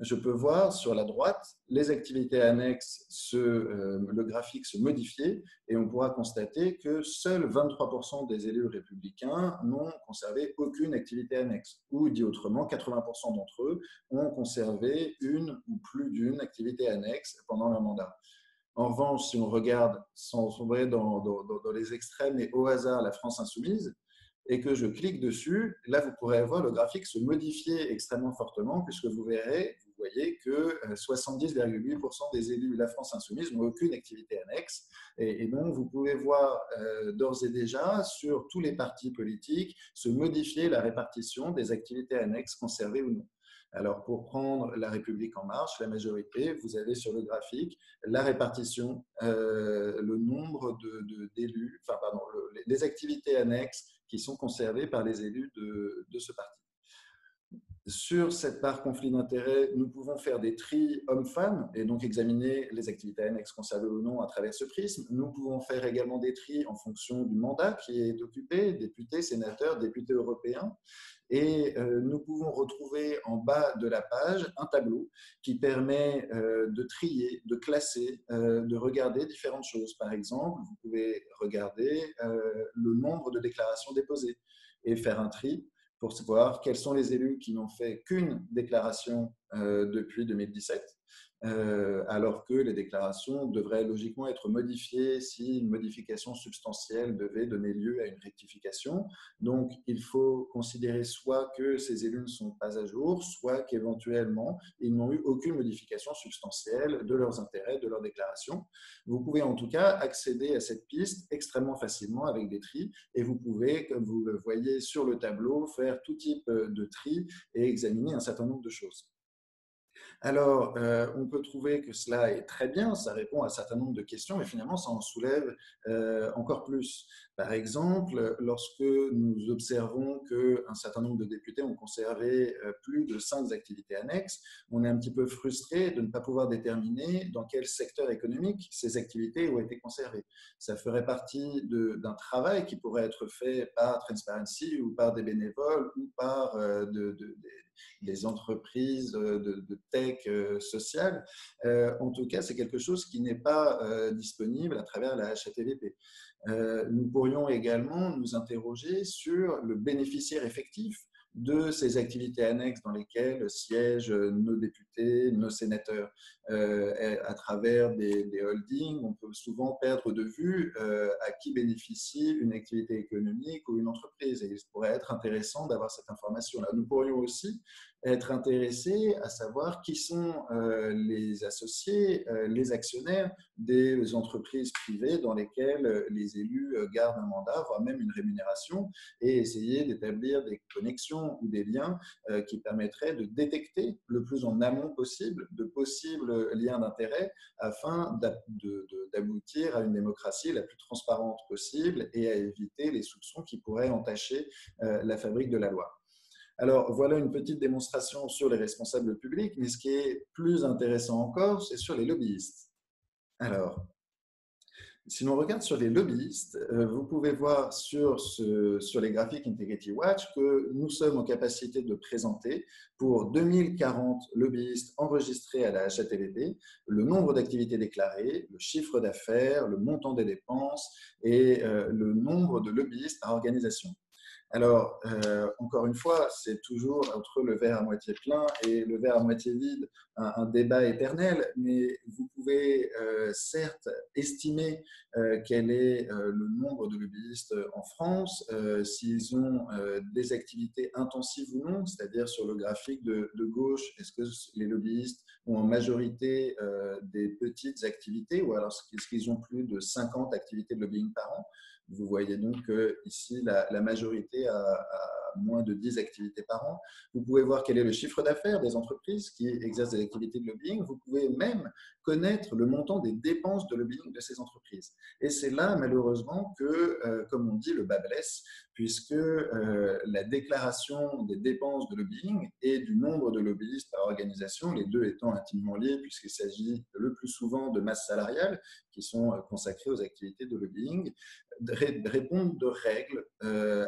je peux voir sur la droite les activités annexes, le graphique se modifier et on pourra constater que seuls 23% des élus républicains n'ont conservé aucune activité annexe. Ou dit autrement, 80% d'entre eux ont conservé une ou plus d'une activité annexe pendant leur mandat. En revanche, si on regarde sans sombrer dans les extrêmes et au hasard la France insoumise, et que je clique dessus, là vous pourrez voir le graphique se modifier extrêmement fortement puisque vous voyez que 70,8% des élus de la France insoumise n'ont aucune activité annexe. Et donc, vous pouvez voir d'ores et déjà sur tous les partis politiques se modifier la répartition des activités annexes conservées ou non. Alors, pour prendre La République En Marche, la majorité, vous avez sur le graphique la répartition, le nombre d'élus, enfin, pardon, les activités annexes qui sont conservées par les élus de ce parti. Sur cette part conflit d'intérêts, nous pouvons faire des tris hommes-femmes et donc examiner les activités annexes conservées ou non à travers ce prisme. Nous pouvons faire également des tris en fonction du mandat qui est occupé, députés, sénateurs, députés européens. Et nous pouvons retrouver en bas de la page un tableau qui permet de trier, de classer, de regarder différentes choses. Par exemple, vous pouvez regarder le nombre de déclarations déposées et faire un tri pour savoir quels sont les élus qui n'ont fait qu'une déclaration depuis 2017, alors que les déclarations devraient logiquement être modifiées si une modification substantielle devait donner lieu à une rectification. Donc, il faut considérer soit que ces élus ne sont pas à jour, soit qu'éventuellement, ils n'ont eu aucune modification substantielle de leurs intérêts, de leurs déclarations. Vous pouvez en tout cas accéder à cette piste extrêmement facilement avec des tris et vous pouvez, comme vous le voyez sur le tableau, faire tout type de tri et examiner un certain nombre de choses. Alors, on peut trouver que cela est très bien, ça répond à un certain nombre de questions, mais finalement, ça en soulève encore plus. Par exemple, lorsque nous observons qu'un certain nombre de députés ont conservé plus de 5 activités annexes, on est un petit peu frustré de ne pas pouvoir déterminer dans quel secteur économique ces activités ont été conservées. Ça ferait partie d'un travail qui pourrait être fait par Transparency ou par des bénévoles ou par des entreprises de tech sociale. En tout cas, c'est quelque chose qui n'est pas disponible à travers la HATVP. Nous pourrions également nous interroger sur le bénéficiaire effectif de ces activités annexes dans lesquelles siègent nos députés, nos sénateurs. À travers des holdings, on peut souvent perdre de vue à qui bénéficie une activité économique ou une entreprise. Et il pourrait être intéressant d'avoir cette information-là. Nous pourrions aussi être intéressés à savoir qui sont les associés, les actionnaires des entreprises privées dans lesquelles les élus gardent un mandat, voire même une rémunération, et essayer d'établir des connexions ou des liens qui permettraient de détecter le plus en amont possible de possibles liens d'intérêt afin d'aboutir à une démocratie la plus transparente possible et à éviter les soupçons qui pourraient entacher la fabrique de la loi. Alors, voilà une petite démonstration sur les responsables publics, mais ce qui est plus intéressant encore, c'est sur les lobbyistes. Alors, si l'on regarde sur les lobbyistes, vous pouvez voir sur les graphiques Integrity Watch que nous sommes en capacité de présenter pour 2040 lobbyistes enregistrés à la HATVP le nombre d'activités déclarées, le chiffre d'affaires, le montant des dépenses et le nombre de lobbyistes par organisation. Alors, encore une fois, c'est toujours entre le verre à moitié plein et le verre à moitié vide, un débat éternel, mais vous pouvez certes estimer quel est le nombre de lobbyistes en France, s'ils ont des activités intensives ou non, c'est-à-dire sur le graphique de gauche, est-ce que les lobbyistes ont en majorité des petites activités ou alors est-ce qu'ils ont plus de 50 activités de lobbying par an? Vous voyez donc ici la majorité a moins de 10 activités par an. Vous pouvez voir quel est le chiffre d'affaires des entreprises qui exercent des activités de lobbying. Vous pouvez même connaître le montant des dépenses de lobbying de ces entreprises. Et c'est là, malheureusement, que, comme on dit, le bas blesse, puisque la déclaration des dépenses de lobbying et du nombre de lobbyistes par organisation, les deux étant intimement liés, puisqu'il s'agit le plus souvent de masses salariales qui sont consacrées aux activités de lobbying, répondent de règles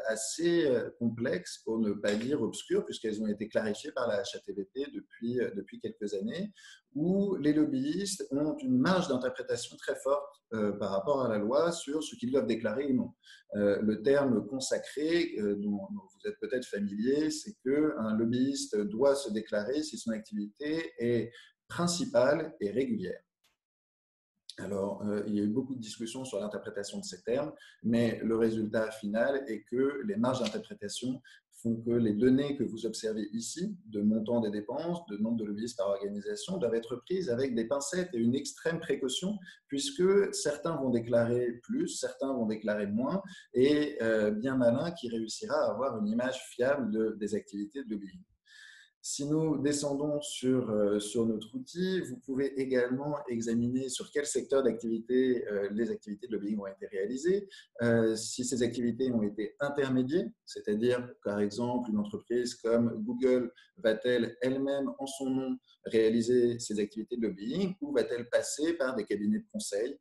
assez complexes, pour ne pas dire obscures, puisqu'elles ont été clarifiées par la HATVP depuis quelques années, où les lobbyistes ont une marge d'interprétation très forte par rapport à la loi sur ce qu'ils doivent déclarer ou non. Le terme consacré, dont vous êtes peut-être familier, c'est qu'un lobbyiste doit se déclarer si son activité est principale et régulière. Alors, il y a eu beaucoup de discussions sur l'interprétation de ces termes, mais le résultat final est que les marges d'interprétation font que les données que vous observez ici, de montant des dépenses, de nombre de lobbyistes par organisation, doivent être prises avec des pincettes et une extrême précaution, puisque certains vont déclarer plus, certains vont déclarer moins, et bien malin qui réussira à avoir une image fiable des activités de lobbying. Si nous descendons sur notre outil, vous pouvez également examiner sur quel secteur d'activité les activités de lobbying ont été réalisées, si ces activités ont été intermédiaires, c'est-à-dire par exemple une entreprise comme Google va-t-elle elle-même en son nom réaliser ces activités de lobbying ou va-t-elle passer par des cabinets de conseil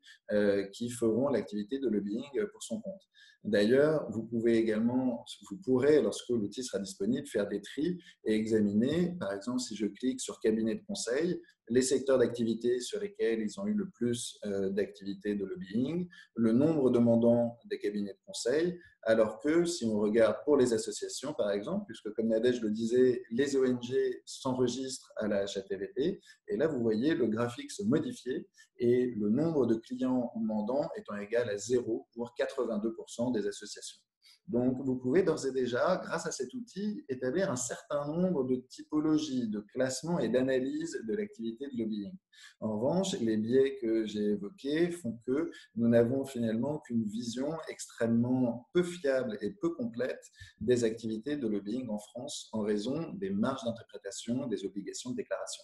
qui feront l'activité de lobbying pour son compte. D'ailleurs, vous pourrez, lorsque l'outil sera disponible, faire des tris et examiner, par exemple, si je clique sur cabinet de conseil, les secteurs d'activité sur lesquels ils ont eu le plus d'activités de lobbying, le nombre de mandants des cabinets de conseil, alors que si on regarde pour les associations, par exemple, puisque comme Nadège le disait, les ONG s'enregistrent à la HATVP, et là, vous voyez le graphique se modifier et le nombre de clients ou mandants étant égal à 0 pour 82% des associations. Donc, vous pouvez d'ores et déjà, grâce à cet outil, établir un certain nombre de typologies, de classements et d'analyses de l'activité de lobbying. En revanche, les biais que j'ai évoqués font que nous n'avons finalement qu'une vision extrêmement peu fiable et peu complète des activités de lobbying en France en raison des marges d'interprétation des obligations de déclaration.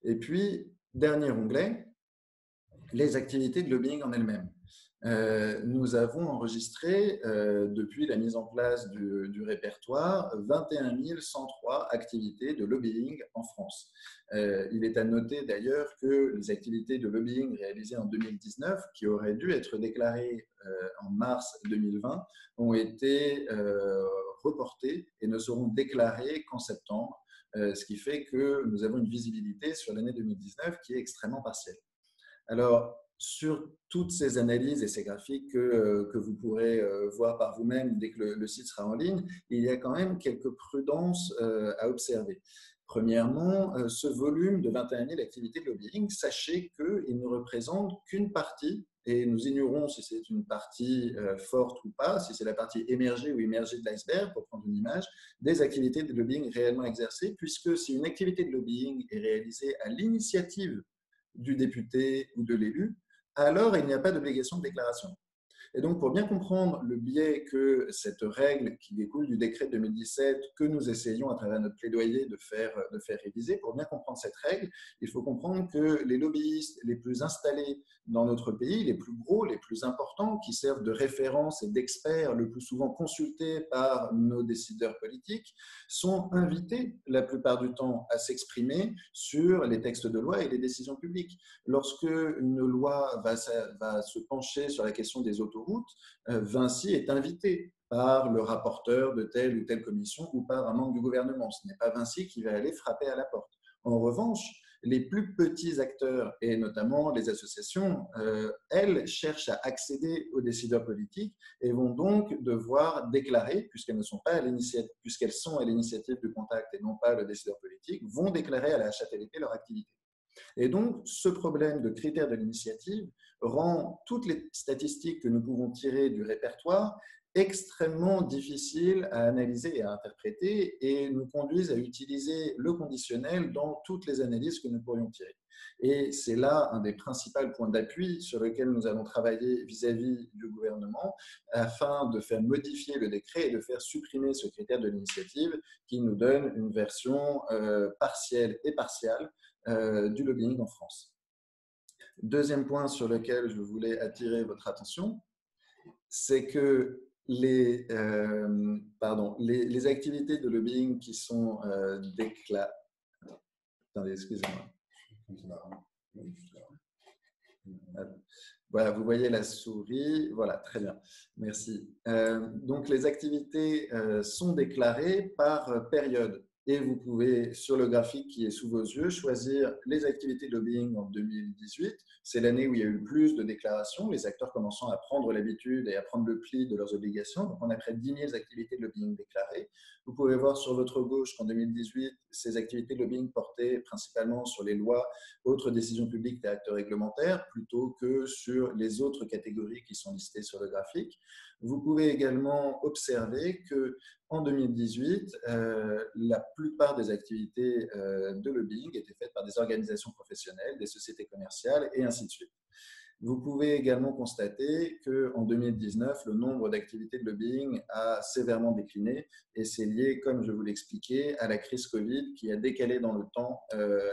Et puis, dernier onglet, les activités de lobbying en elles-mêmes. Nous avons enregistré, depuis la mise en place du répertoire, 21 103 activités de lobbying en France. Il est à noter d'ailleurs que les activités de lobbying réalisées en 2019, qui auraient dû être déclarées en mars 2020, ont été reportées et ne seront déclarées qu'en septembre, ce qui fait que nous avons une visibilité sur l'année 2019 qui est extrêmement partielle. Alors, sur toutes ces analyses et ces graphiques que vous pourrez voir par vous-même dès que le site sera en ligne, il y a quand même quelques prudences à observer. Premièrement, ce volume de 21 000 activités de lobbying, sachez qu'il ne représente qu'une partie, et nous ignorons si c'est une partie forte ou pas, si c'est la partie émergée ou immergée de l'iceberg, pour prendre une image, des activités de lobbying réellement exercées, puisque si une activité de lobbying est réalisée à l'initiative du député ou de l'élu, alors il n'y a pas d'obligation de déclaration. Et donc, pour bien comprendre le biais que cette règle qui découle du décret de 2017, que nous essayons à travers notre plaidoyer de faire réviser, pour bien comprendre cette règle, il faut comprendre que les lobbyistes les plus installés dans notre pays, les plus gros, les plus importants, qui servent de référence et d'experts le plus souvent consultés par nos décideurs politiques, sont invités la plupart du temps à s'exprimer sur les textes de loi et les décisions publiques. Lorsque une loi va se pencher sur la question des autoroutes, Vinci est invité par le rapporteur de telle ou telle commission ou par un membre du gouvernement. Ce n'est pas Vinci qui va aller frapper à la porte. En revanche, les plus petits acteurs, et notamment les associations, elles cherchent à accéder aux décideurs politiques et vont donc devoir déclarer, puisqu'elles sont à l'initiative du contact et non pas le décideur politique, vont déclarer à la HATVP leur activité. Et donc, ce problème de critères de l'initiative rend toutes les statistiques que nous pouvons tirer du répertoire extrêmement difficiles à analyser et à interpréter et nous conduisent à utiliser le conditionnel dans toutes les analyses que nous pourrions tirer. Et c'est là un des principaux points d'appui sur lequel nous allons travailler vis-à-vis du gouvernement afin de faire modifier le décret et de faire supprimer ce critère de l'initiative qui nous donne une version partielle et partiale du lobbying en France. Deuxième point sur lequel je voulais attirer votre attention, c'est que les activités de lobbying qui sont déclarées... Attendez, excusez-moi. Voilà, vous voyez la souris. Voilà, très bien. Merci. Donc, les activités sont déclarées par période. Et vous pouvez, sur le graphique qui est sous vos yeux, choisir les activités de lobbying en 2018. C'est l'année où il y a eu le plus de déclarations, les acteurs commençant à prendre l'habitude et à prendre le pli de leurs obligations. Donc, on a près de 10 000 activités de lobbying déclarées. Vous pouvez voir sur votre gauche qu'en 2018, ces activités de lobbying portaient principalement sur les lois, autres décisions publiques et actes réglementaires, plutôt que sur les autres catégories qui sont listées sur le graphique. Vous pouvez également observer qu'en 2018, la plupart des activités de lobbying étaient faites par des organisations professionnelles, des sociétés commerciales et ainsi de suite. Vous pouvez également constater qu'en 2019, le nombre d'activités de lobbying a sévèrement décliné et c'est lié, comme je vous l'expliquais, à la crise Covid qui a décalé dans le temps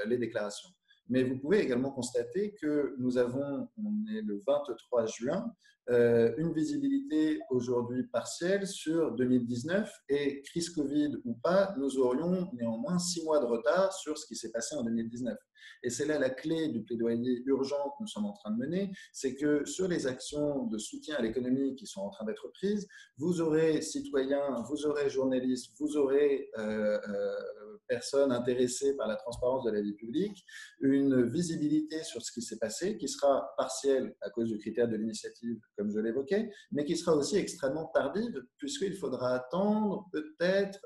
les déclarations. Mais vous pouvez également constater que nous avons, on est le 23 juin, une visibilité aujourd'hui partielle sur 2019 et crise Covid ou pas, nous aurions néanmoins 6 mois de retard sur ce qui s'est passé en 2019. Et c'est là la clé du plaidoyer urgent que nous sommes en train de mener, c'est que sur les actions de soutien à l'économie qui sont en train d'être prises, vous aurez citoyens, vous aurez journalistes, vous aurez personnes intéressées par la transparence de la vie publique, une visibilité sur ce qui s'est passé qui sera partielle à cause du critère de l'initiative, comme je l'évoquais, mais qui sera aussi extrêmement tardive puisqu'il faudra attendre peut-être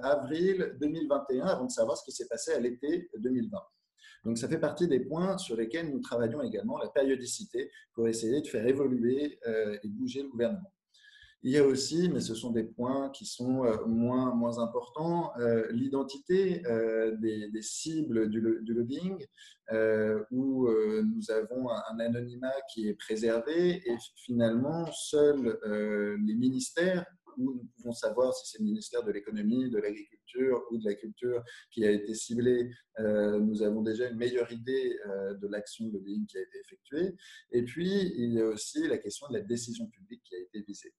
avril 2021 avant de savoir ce qui s'est passé à l'été 2020. Donc, ça fait partie des points sur lesquels nous travaillons également, la périodicité, pour essayer de faire évoluer et bouger le gouvernement. Il y a aussi, mais ce sont des points qui sont moins importants, l'identité des cibles du lobbying, où nous avons un anonymat qui est préservé et finalement, seuls les ministères, où nous pouvons savoir si c'est le ministère de l'économie, de l'agriculture ou de la culture qui a été ciblé, nous avons déjà une meilleure idée de l'action de lobbying qui a été effectuée. Et puis, il y a aussi la question de la décision publique qui a été visée.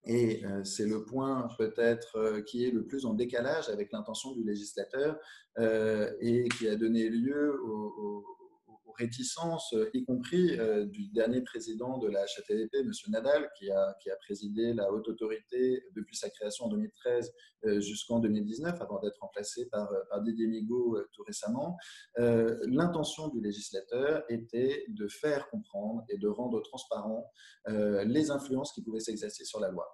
Et c'est le point peut-être qui est le plus en décalage avec l'intention du législateur et qui a donné lieu aux réticences, y compris du dernier président de la HATVP, M. Nadal, qui a présidé la haute autorité depuis sa création en 2013 jusqu'en 2019, avant d'être remplacé par Didier Migaud tout récemment. L'intention du législateur était de faire comprendre et de rendre transparent les influences qui pouvaient s'exercer sur la loi.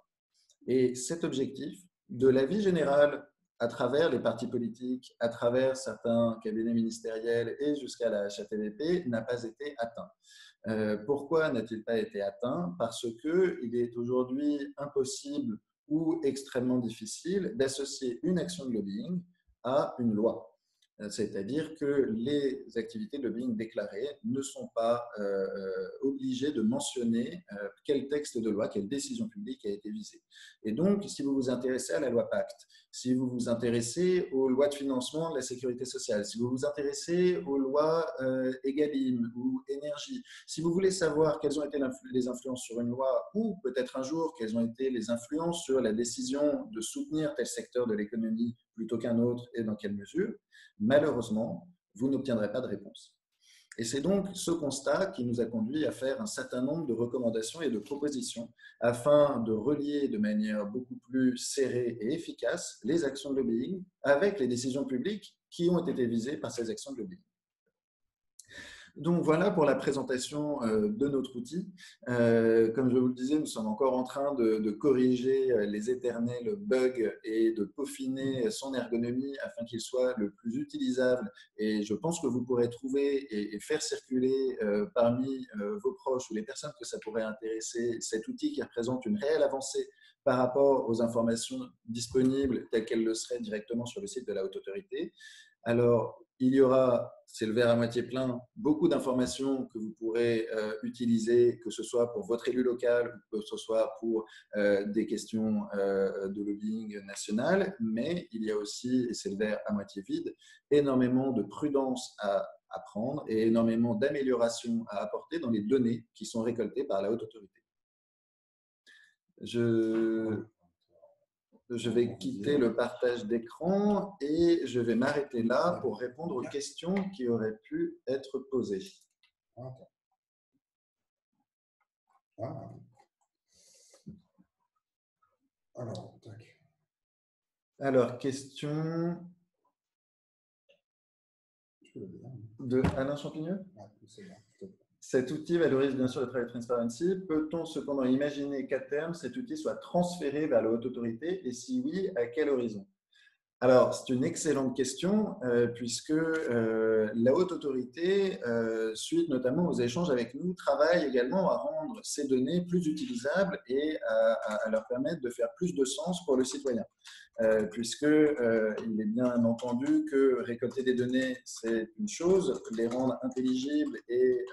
Et cet objectif, de l'avis général, à travers les partis politiques, à travers certains cabinets ministériels et jusqu'à la HATVP, n'a pas été atteint. Pourquoi n'a-t-il pas été atteint? Parce qu'il est aujourd'hui impossible ou extrêmement difficile d'associer une action de lobbying à une loi. C'est-à-dire que les activités de lobbying déclarées ne sont pas obligées de mentionner quel texte de loi, quelle décision publique a été visée. Et donc, si vous vous intéressez à la loi Pacte, si vous vous intéressez aux lois de financement de la sécurité sociale, si vous vous intéressez aux lois Egalim ou Énergie, si vous voulez savoir quelles ont été les influences sur une loi ou peut-être un jour quelles ont été les influences sur la décision de soutenir tel secteur de l'économie plutôt qu'un autre et dans quelle mesure, malheureusement, vous n'obtiendrez pas de réponse. Et c'est donc ce constat qui nous a conduit à faire un certain nombre de recommandations et de propositions afin de relier de manière beaucoup plus serrée et efficace les actions de lobbying avec les décisions publiques qui ont été visées par ces actions de lobbying. Donc voilà pour la présentation de notre outil. Comme je vous le disais, nous sommes encore en train de corriger les éternels bugs et de peaufiner son ergonomie afin qu'il soit le plus utilisable. Et je pense que vous pourrez trouver et faire circuler parmi vos proches ou les personnes que ça pourrait intéresser cet outil qui représente une réelle avancée par rapport aux informations disponibles telles qu'elles le seraient directement sur le site de la Haute Autorité. Alors, il y aura, c'est le verre à moitié plein, beaucoup d'informations que vous pourrez utiliser, que ce soit pour votre élu local ou que ce soit pour des questions de lobbying national, mais il y a aussi, et c'est le verre à moitié vide, énormément de prudence à prendre et énormément d'améliorations à apporter dans les données qui sont récoltées par la Haute Autorité. Je vais quitter le partage d'écran et je vais m'arrêter là pour répondre aux questions qui auraient pu être posées. Alors, question de Alain Champigneux. Cet outil valorise bien sûr le travail de transparency. Peut-on cependant imaginer qu'à terme, cet outil soit transféré vers la Haute Autorité et si oui, à quel horizon? Alors, c'est une excellente question, puisque la haute autorité, suite notamment aux échanges avec nous, travaille également à rendre ces données plus utilisables et à leur permettre de faire plus de sens pour le citoyen. Puisque il est bien entendu que récolter des données, c'est une chose, les rendre intelligibles et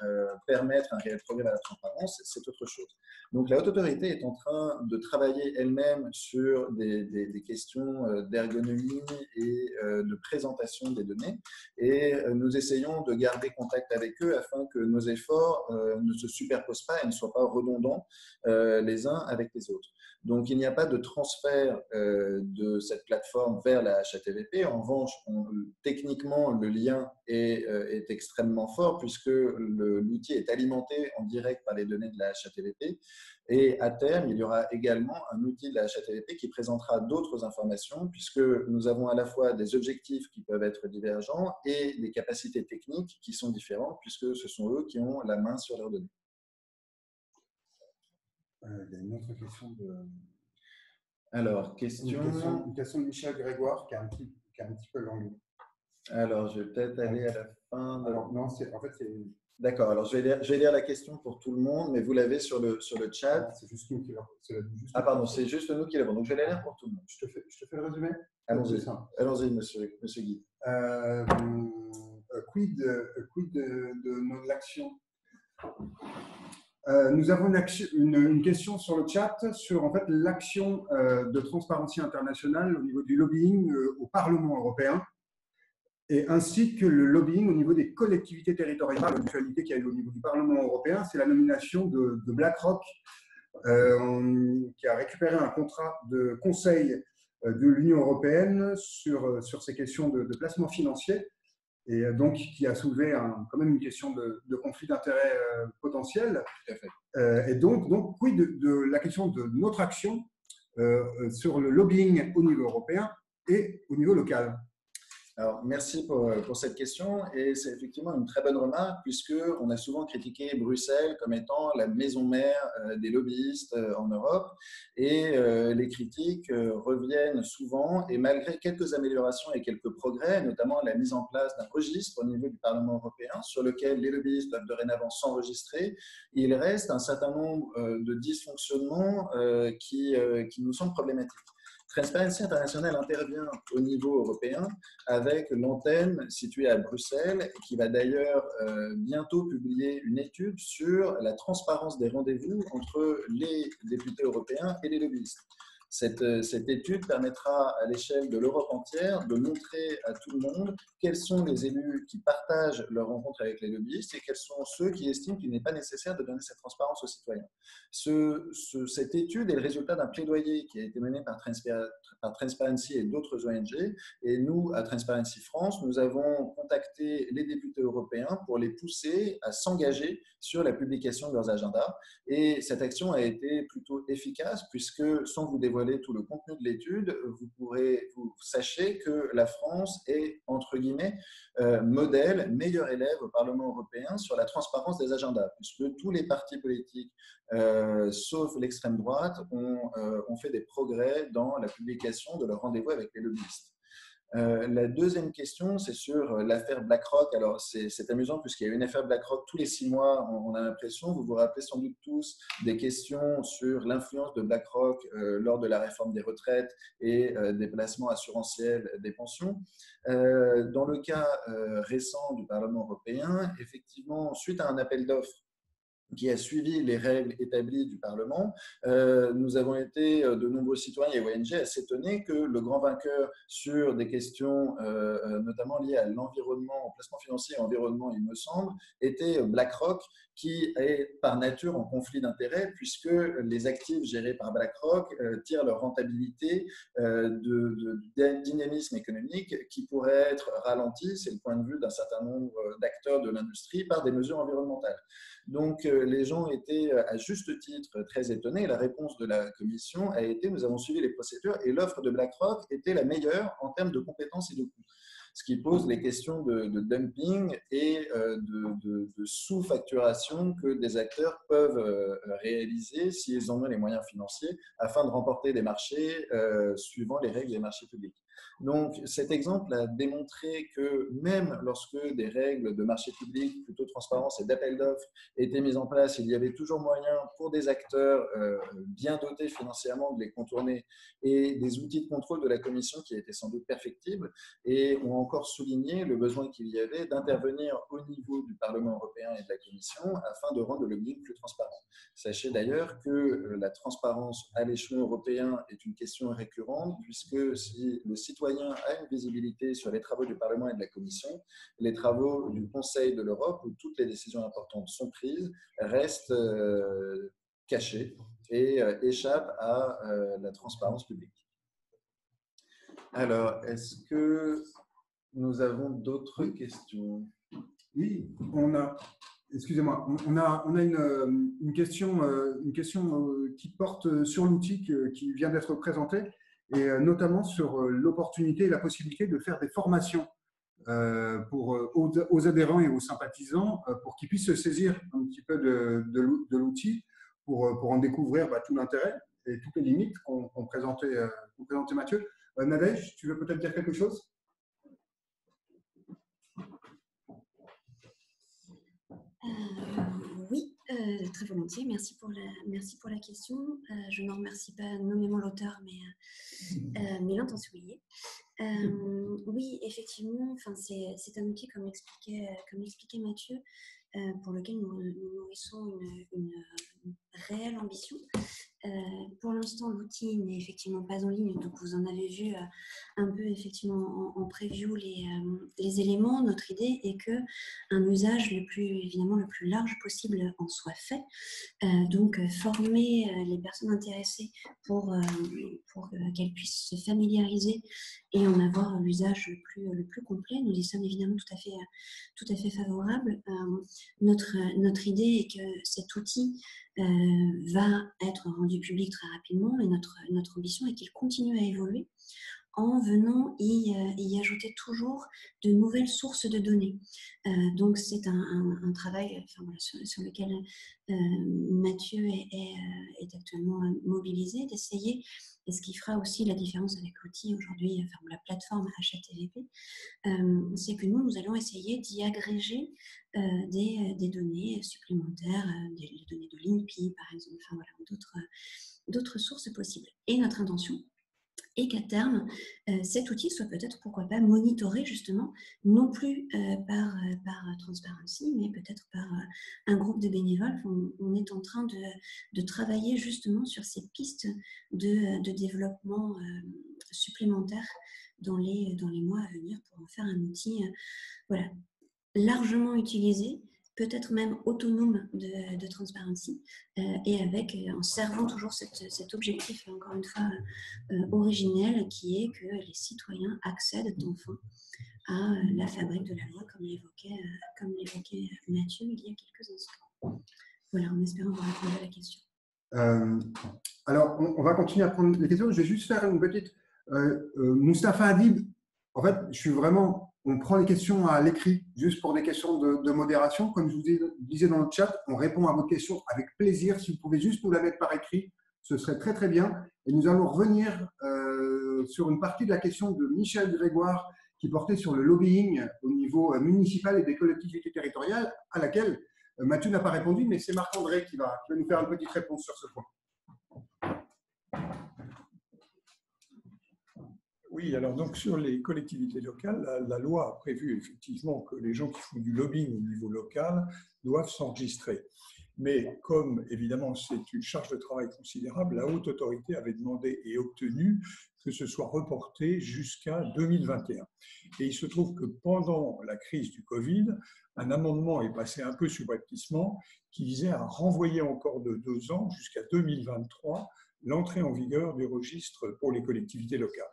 permettre un réel progrès à la transparence, c'est autre chose. Donc la haute autorité est en train de travailler elle-même sur des questions d'ergonomie et de présentation des données, et nous essayons de garder contact avec eux afin que nos efforts ne se superposent pas et ne soient pas redondants les uns avec les autres. Donc, il n'y a pas de transfert de cette plateforme vers la HATVP. En revanche, techniquement, le lien est extrêmement fort puisque l'outil est alimenté en direct par les données de la HATVP. Et à terme, il y aura également un outil de la HATVP qui présentera d'autres informations puisque nous avons à la fois des objectifs qui peuvent être divergents et des capacités techniques qui sont différentes puisque ce sont eux qui ont la main sur leurs données. Il y a une autre question de… Alors, Une question de Michel Grégoire qui est un petit peu longue. Alors, je vais peut-être aller à la fin. Alors, non, en fait, c'est… D'accord, alors je vais lire la question pour tout le monde, mais vous l'avez sur le chat. C'est juste nous qui l'avons. Ah, pardon, c'est juste nous qui l'avons. Donc, je vais la lire pour tout le monde. Je te fais le résumé. Allons-y, monsieur Guy. Quid de l'action? Nous avons une question sur le chat sur en fait, l'action de Transparency International au niveau du lobbying au Parlement européen et ainsi que le lobbying au niveau des collectivités territoriales. L'actualité qu'il y a eu au niveau du Parlement européen, c'est la nomination de BlackRock qui a récupéré un contrat de conseil de l'Union européenne sur ces questions de placement financier. Et donc qui a soulevé quand même une question de conflit d'intérêts potentiel. Tout à fait. Et donc quid de la question de notre action sur le lobbying au niveau européen et au niveau local? Alors, merci pour cette question et c'est effectivement une très bonne remarque puisqu'on a souvent critiqué Bruxelles comme étant la maison mère des lobbyistes en Europe et les critiques reviennent souvent et malgré quelques améliorations et quelques progrès, notamment la mise en place d'un registre au niveau du Parlement européen sur lequel les lobbyistes doivent dorénavant s'enregistrer, il reste un certain nombre de dysfonctionnements qui nous semblent problématiques. Transparency International intervient au niveau européen avec l'antenne située à Bruxelles qui va d'ailleurs bientôt publier une étude sur la transparence des rendez-vous entre les députés européens et les lobbyistes. Cette étude permettra à l'échelle de l'Europe entière de montrer à tout le monde quels sont les élus qui partagent leur rencontre avec les lobbyistes et quels sont ceux qui estiment qu'il n'est pas nécessaire de donner cette transparence aux citoyens. Cette étude est le résultat d'un plaidoyer qui a été mené par Transparency et d'autres ONG. Et nous, à Transparency France, nous avons contacté les députés européens pour les pousser à s'engager sur la publication de leurs agendas. Et cette action a été plutôt efficace puisque, sans vous dévoiler tout le contenu de l'étude, vous sachez que la France est, entre guillemets, modèle, meilleur élève au Parlement européen sur la transparence des agendas, puisque tous les partis politiques, sauf l'extrême droite, ont fait des progrès dans la publication de leurs rendez-vous avec les lobbyistes. La deuxième question, c'est sur l'affaire BlackRock. Alors, c'est amusant puisqu'il y a une affaire BlackRock tous les 6 mois, on a l'impression. Vous vous rappelez sans doute tous des questions sur l'influence de BlackRock lors de la réforme des retraites et des placements assurantiels des pensions. Dans le cas récent du Parlement européen, effectivement, suite à un appel d'offres qui a suivi les règles établies du Parlement, nous avons été de nombreux citoyens et ONG à s'étonner que le grand vainqueur sur des questions notamment liées à l'environnement, au placement financier et environnement, il me semble, était BlackRock, qui est par nature en conflit d'intérêts puisque les actifs gérés par BlackRock tirent leur rentabilité de dynamisme économique qui pourrait être ralenti, c'est le point de vue d'un certain nombre d'acteurs de l'industrie, par des mesures environnementales. Donc, les gens étaient à juste titre très étonnés. La réponse de la Commission a été: nous avons suivi les procédures et l'offre de BlackRock était la meilleure en termes de compétences et de coûts. Ce qui pose les questions de dumping et de sous-facturation que des acteurs peuvent réaliser s'ils en ont les moyens financiers afin de remporter des marchés suivant les règles des marchés publics. Donc, cet exemple a démontré que même lorsque des règles de marché public, plutôt transparence et d'appel d'offres étaient mises en place, il y avait toujours moyen pour des acteurs bien dotés financièrement de les contourner et des outils de contrôle de la Commission qui étaient sans doute perfectibles et ont encore souligné le besoin qu'il y avait d'intervenir au niveau du Parlement européen et de la Commission afin de rendre le lobbying plus transparent. Sachez d'ailleurs que la transparence à l'échelon européen est une question récurrente puisque si le citoyen a une visibilité sur les travaux du Parlement et de la Commission, les travaux du Conseil de l'Europe, où toutes les décisions importantes sont prises, restent cachés et échappent à la transparence publique. Alors, est-ce que nous avons d'autres questions? Oui, excusez-moi, on a une question qui porte sur l'outil qui vient d'être présenté et notamment sur l'opportunité et la possibilité de faire des formations aux adhérents et aux sympathisants pour qu'ils puissent se saisir un petit peu de l'outil pour en découvrir tout l'intérêt et toutes les limites qu'ont présenté Mathieu. Nadège, tu veux peut-être dire quelque chose? Oui, très volontiers. Merci pour la question. Je ne remercie pas nommément l'auteur, mais l'intention y est. Oui, effectivement, c'est un outil, comme l'expliquait Mathieu, pour lequel nous nourrissons une réelle ambition. Pour l'instant, l'outil n'est effectivement pas en ligne, donc vous en avez vu un peu effectivement en preview les éléments. Notre idée est qu'un usage le plus large possible en soit fait. Donc, former les personnes intéressées pour qu'elles puissent se familiariser et en avoir l'usage le plus complet. Nous y sommes évidemment tout à fait favorables. Notre idée est que cet outil va être rendu public très rapidement et notre ambition est qu'il continue à évoluer en venant y ajouter toujours de nouvelles sources de données. Donc, c'est un travail sur lequel Mathieu est actuellement mobilisé, d'essayer, et ce qui fera aussi la différence avec l'outil aujourd'hui, la plateforme HATVP, c'est que nous allons essayer d'y agréger des données supplémentaires, des données de l'INPI, par exemple, d'autres sources possibles. Et notre intention est qu'à terme, cet outil soit peut-être, pourquoi pas, monitoré justement, non plus par Transparency, mais peut-être par un groupe de bénévoles. On est en train de travailler justement sur ces pistes de développement supplémentaires dans les mois à venir pour en faire un outil largement utilisé, peut-être même autonome de Transparency, et en servant toujours cet objectif, encore une fois, originel, qui est que les citoyens accèdent enfin à la fabrique de la loi, comme l'évoquait Mathieu il y a quelques instants. Voilà, en espérant avoir répondu à la question. Alors, on va continuer à prendre les questions. Je vais juste faire une petite… Moustapha Hadib, en fait, on prend les questions à l'écrit, juste pour des questions de modération. Comme je vous disais dans le chat, on répond à vos questions avec plaisir. Si vous pouvez juste nous la mettre par écrit, ce serait très, très bien. Et nous allons revenir sur une partie de la question de Michel Grégoire qui portait sur le lobbying au niveau municipal et des collectivités territoriales, à laquelle Mathieu n'a pas répondu, mais c'est Marc-André qui va nous faire une petite réponse sur ce point. Oui, alors donc sur les collectivités locales, la loi a prévu effectivement que les gens qui font du lobbying au niveau local doivent s'enregistrer. Mais comme évidemment c'est une charge de travail considérable, la haute autorité avait demandé et obtenu que ce soit reporté jusqu'à 2021. Et il se trouve que pendant la crise du Covid, un amendement est passé un peu subrepticement qui visait à renvoyer encore de 2 ans jusqu'à 2023 l'entrée en vigueur du registre pour les collectivités locales.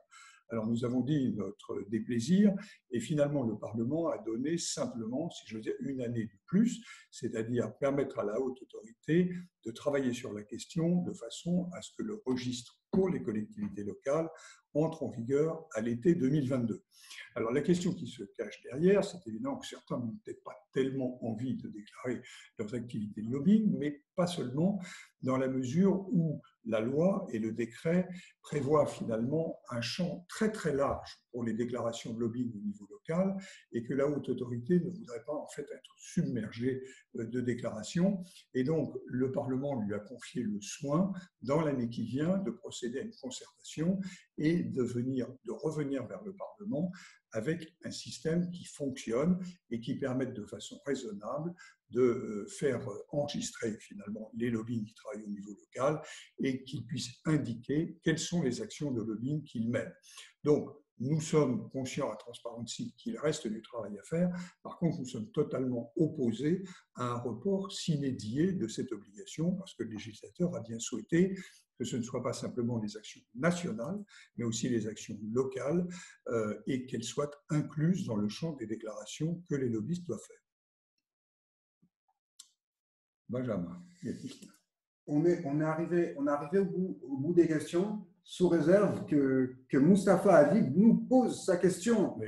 Alors nous avons dit notre déplaisir et finalement le Parlement a donné simplement, si je veux dire, 1 année de plus, c'est-à-dire permettre à la haute autorité de travailler sur la question de façon à ce que le registre pour les collectivités locales entre en vigueur à l'été 2022. Alors la question qui se cache derrière, c'est évidemment que certains n'ont peut-être pas tellement envie de déclarer leurs activités de lobbying, mais pas seulement, dans la mesure où la loi et le décret prévoient finalement un champ très très large pour les déclarations de lobbying au niveau local et que la haute autorité ne voudrait pas en fait être submergée de déclarations. Et donc le Parlement lui a confié le soin, dans l'année qui vient, de procéder à une concertation et de revenir vers le Parlement avec un système qui fonctionne et qui permette de façon raisonnable de faire enregistrer finalement les lobbying qui travaillent au niveau local et qu'ils puissent indiquer quelles sont les actions de lobbying qu'ils mènent. Donc, nous sommes conscients à Transparency qu'il reste du travail à faire. Par contre, nous sommes totalement opposés à un report sine die de cette obligation parce que le législateur a bien souhaité que ce ne soit pas simplement les actions nationales, mais aussi les actions locales et qu'elles soient incluses dans le champ des déclarations que les lobbyistes doivent faire. Benjamin. On est arrivé au bout des questions, sous réserve que Moustapha Habib nous pose sa question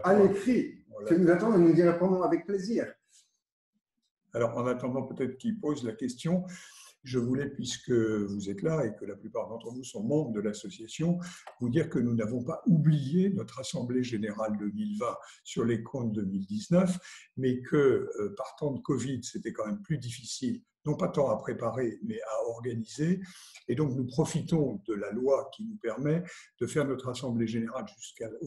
à l'écrit, que nous attendons et nous y répondons avec plaisir. Alors, en attendant peut-être qu'il pose la question, je voulais, puisque vous êtes là et que la plupart d'entre vous sont membres de l'association, vous dire que nous n'avons pas oublié notre Assemblée générale 2020 sur les comptes 2019, mais que, partant de Covid, c'était quand même plus difficile, non pas tant à préparer, mais à organiser. Et donc, nous profitons de la loi qui nous permet de faire notre Assemblée générale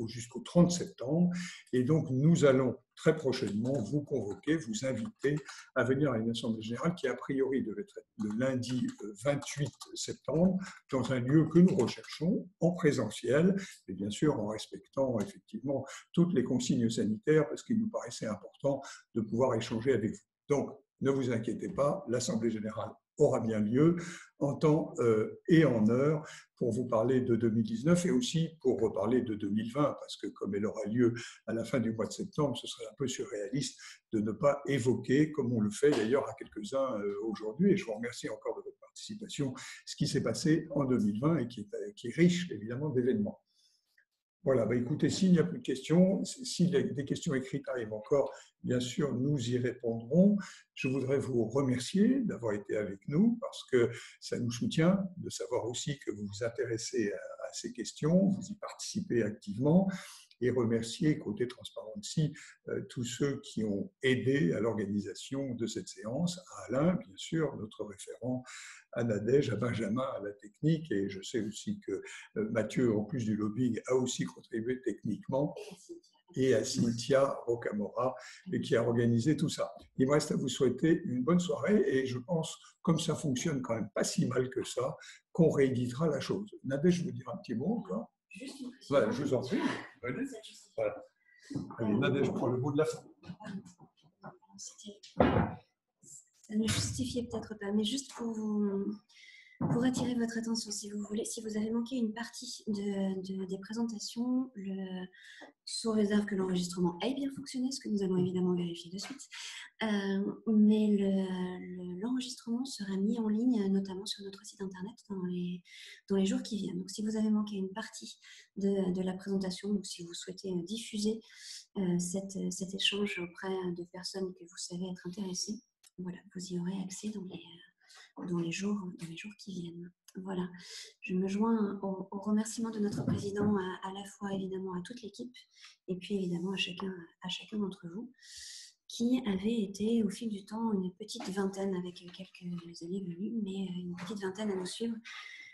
jusqu'au 30 septembre. Et donc, nous allons très prochainement vous convoquer, vous inviter à venir à une Assemblée générale qui, a priori, devait être le lundi 28 septembre, dans un lieu que nous recherchons, en présentiel, et bien sûr en respectant effectivement toutes les consignes sanitaires, parce qu'il nous paraissait important de pouvoir échanger avec vous. Donc, ne vous inquiétez pas, l'Assemblée générale aura bien lieu en temps et en heure pour vous parler de 2019 et aussi pour reparler de 2020, parce que comme elle aura lieu à la fin du mois de septembre, ce serait un peu surréaliste de ne pas évoquer, comme on le fait d'ailleurs à quelques-uns aujourd'hui, et je vous remercie encore de votre participation, ce qui s'est passé en 2020 et qui est riche évidemment d'événements. Voilà, bah écoutez, s'il n'y a plus de questions, si des questions écrites arrivent encore, bien sûr, nous y répondrons. Je voudrais vous remercier d'avoir été avec nous parce que ça nous soutient de savoir aussi que vous vous intéressez à ces questions, vous y participez activement et remercier côté Transparency tous ceux qui ont aidé à l'organisation de cette séance, à Alain, bien sûr, notre référent, à Nadège, à Benjamin, à la technique, et je sais aussi que Mathieu, en plus du lobbying, a aussi contribué techniquement, et à Cynthia Rocamora, et qui a organisé tout ça. Il me reste à vous souhaiter une bonne soirée, et je pense, comme ça fonctionne quand même pas si mal que ça, qu'on rééditera la chose. Nadège, je veux dire un petit mot encore. Juste une précision. Voilà, je vous en prie. Voilà. Allez, Nadège prend le mot de la fin. Ça ne justifiait peut-être pas, mais juste pour attirer votre attention, si vous voulez, si vous avez manqué une partie des présentations, sous réserve que l'enregistrement ait bien fonctionné, ce que nous allons évidemment vérifier de suite, mais l'enregistrement sera mis en ligne, notamment sur notre site internet, dans les jours qui viennent. Donc, si vous avez manqué une partie de la présentation, ou si vous souhaitez diffuser cet échange auprès de personnes que vous savez être intéressées, voilà, vous y aurez accès dans les jours qui viennent. Voilà, je me joins au remerciement de notre président, à la fois évidemment à toute l'équipe et puis évidemment à chacun d'entre vous qui avait été au fil du temps une petite vingtaine, avec quelques années venues, mais une petite vingtaine à nous suivre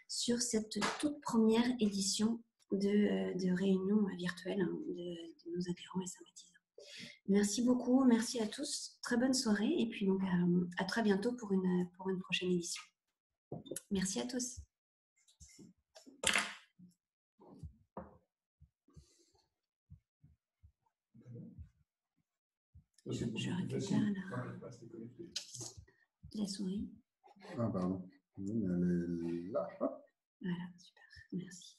sur cette toute première édition de réunion virtuelle de nos adhérents et sympathisants. Merci beaucoup, merci à tous, très bonne soirée et puis donc à très bientôt pour une prochaine édition. Merci à tous. Je récupère la souris. Ah pardon. Elle est là. Voilà, super, merci.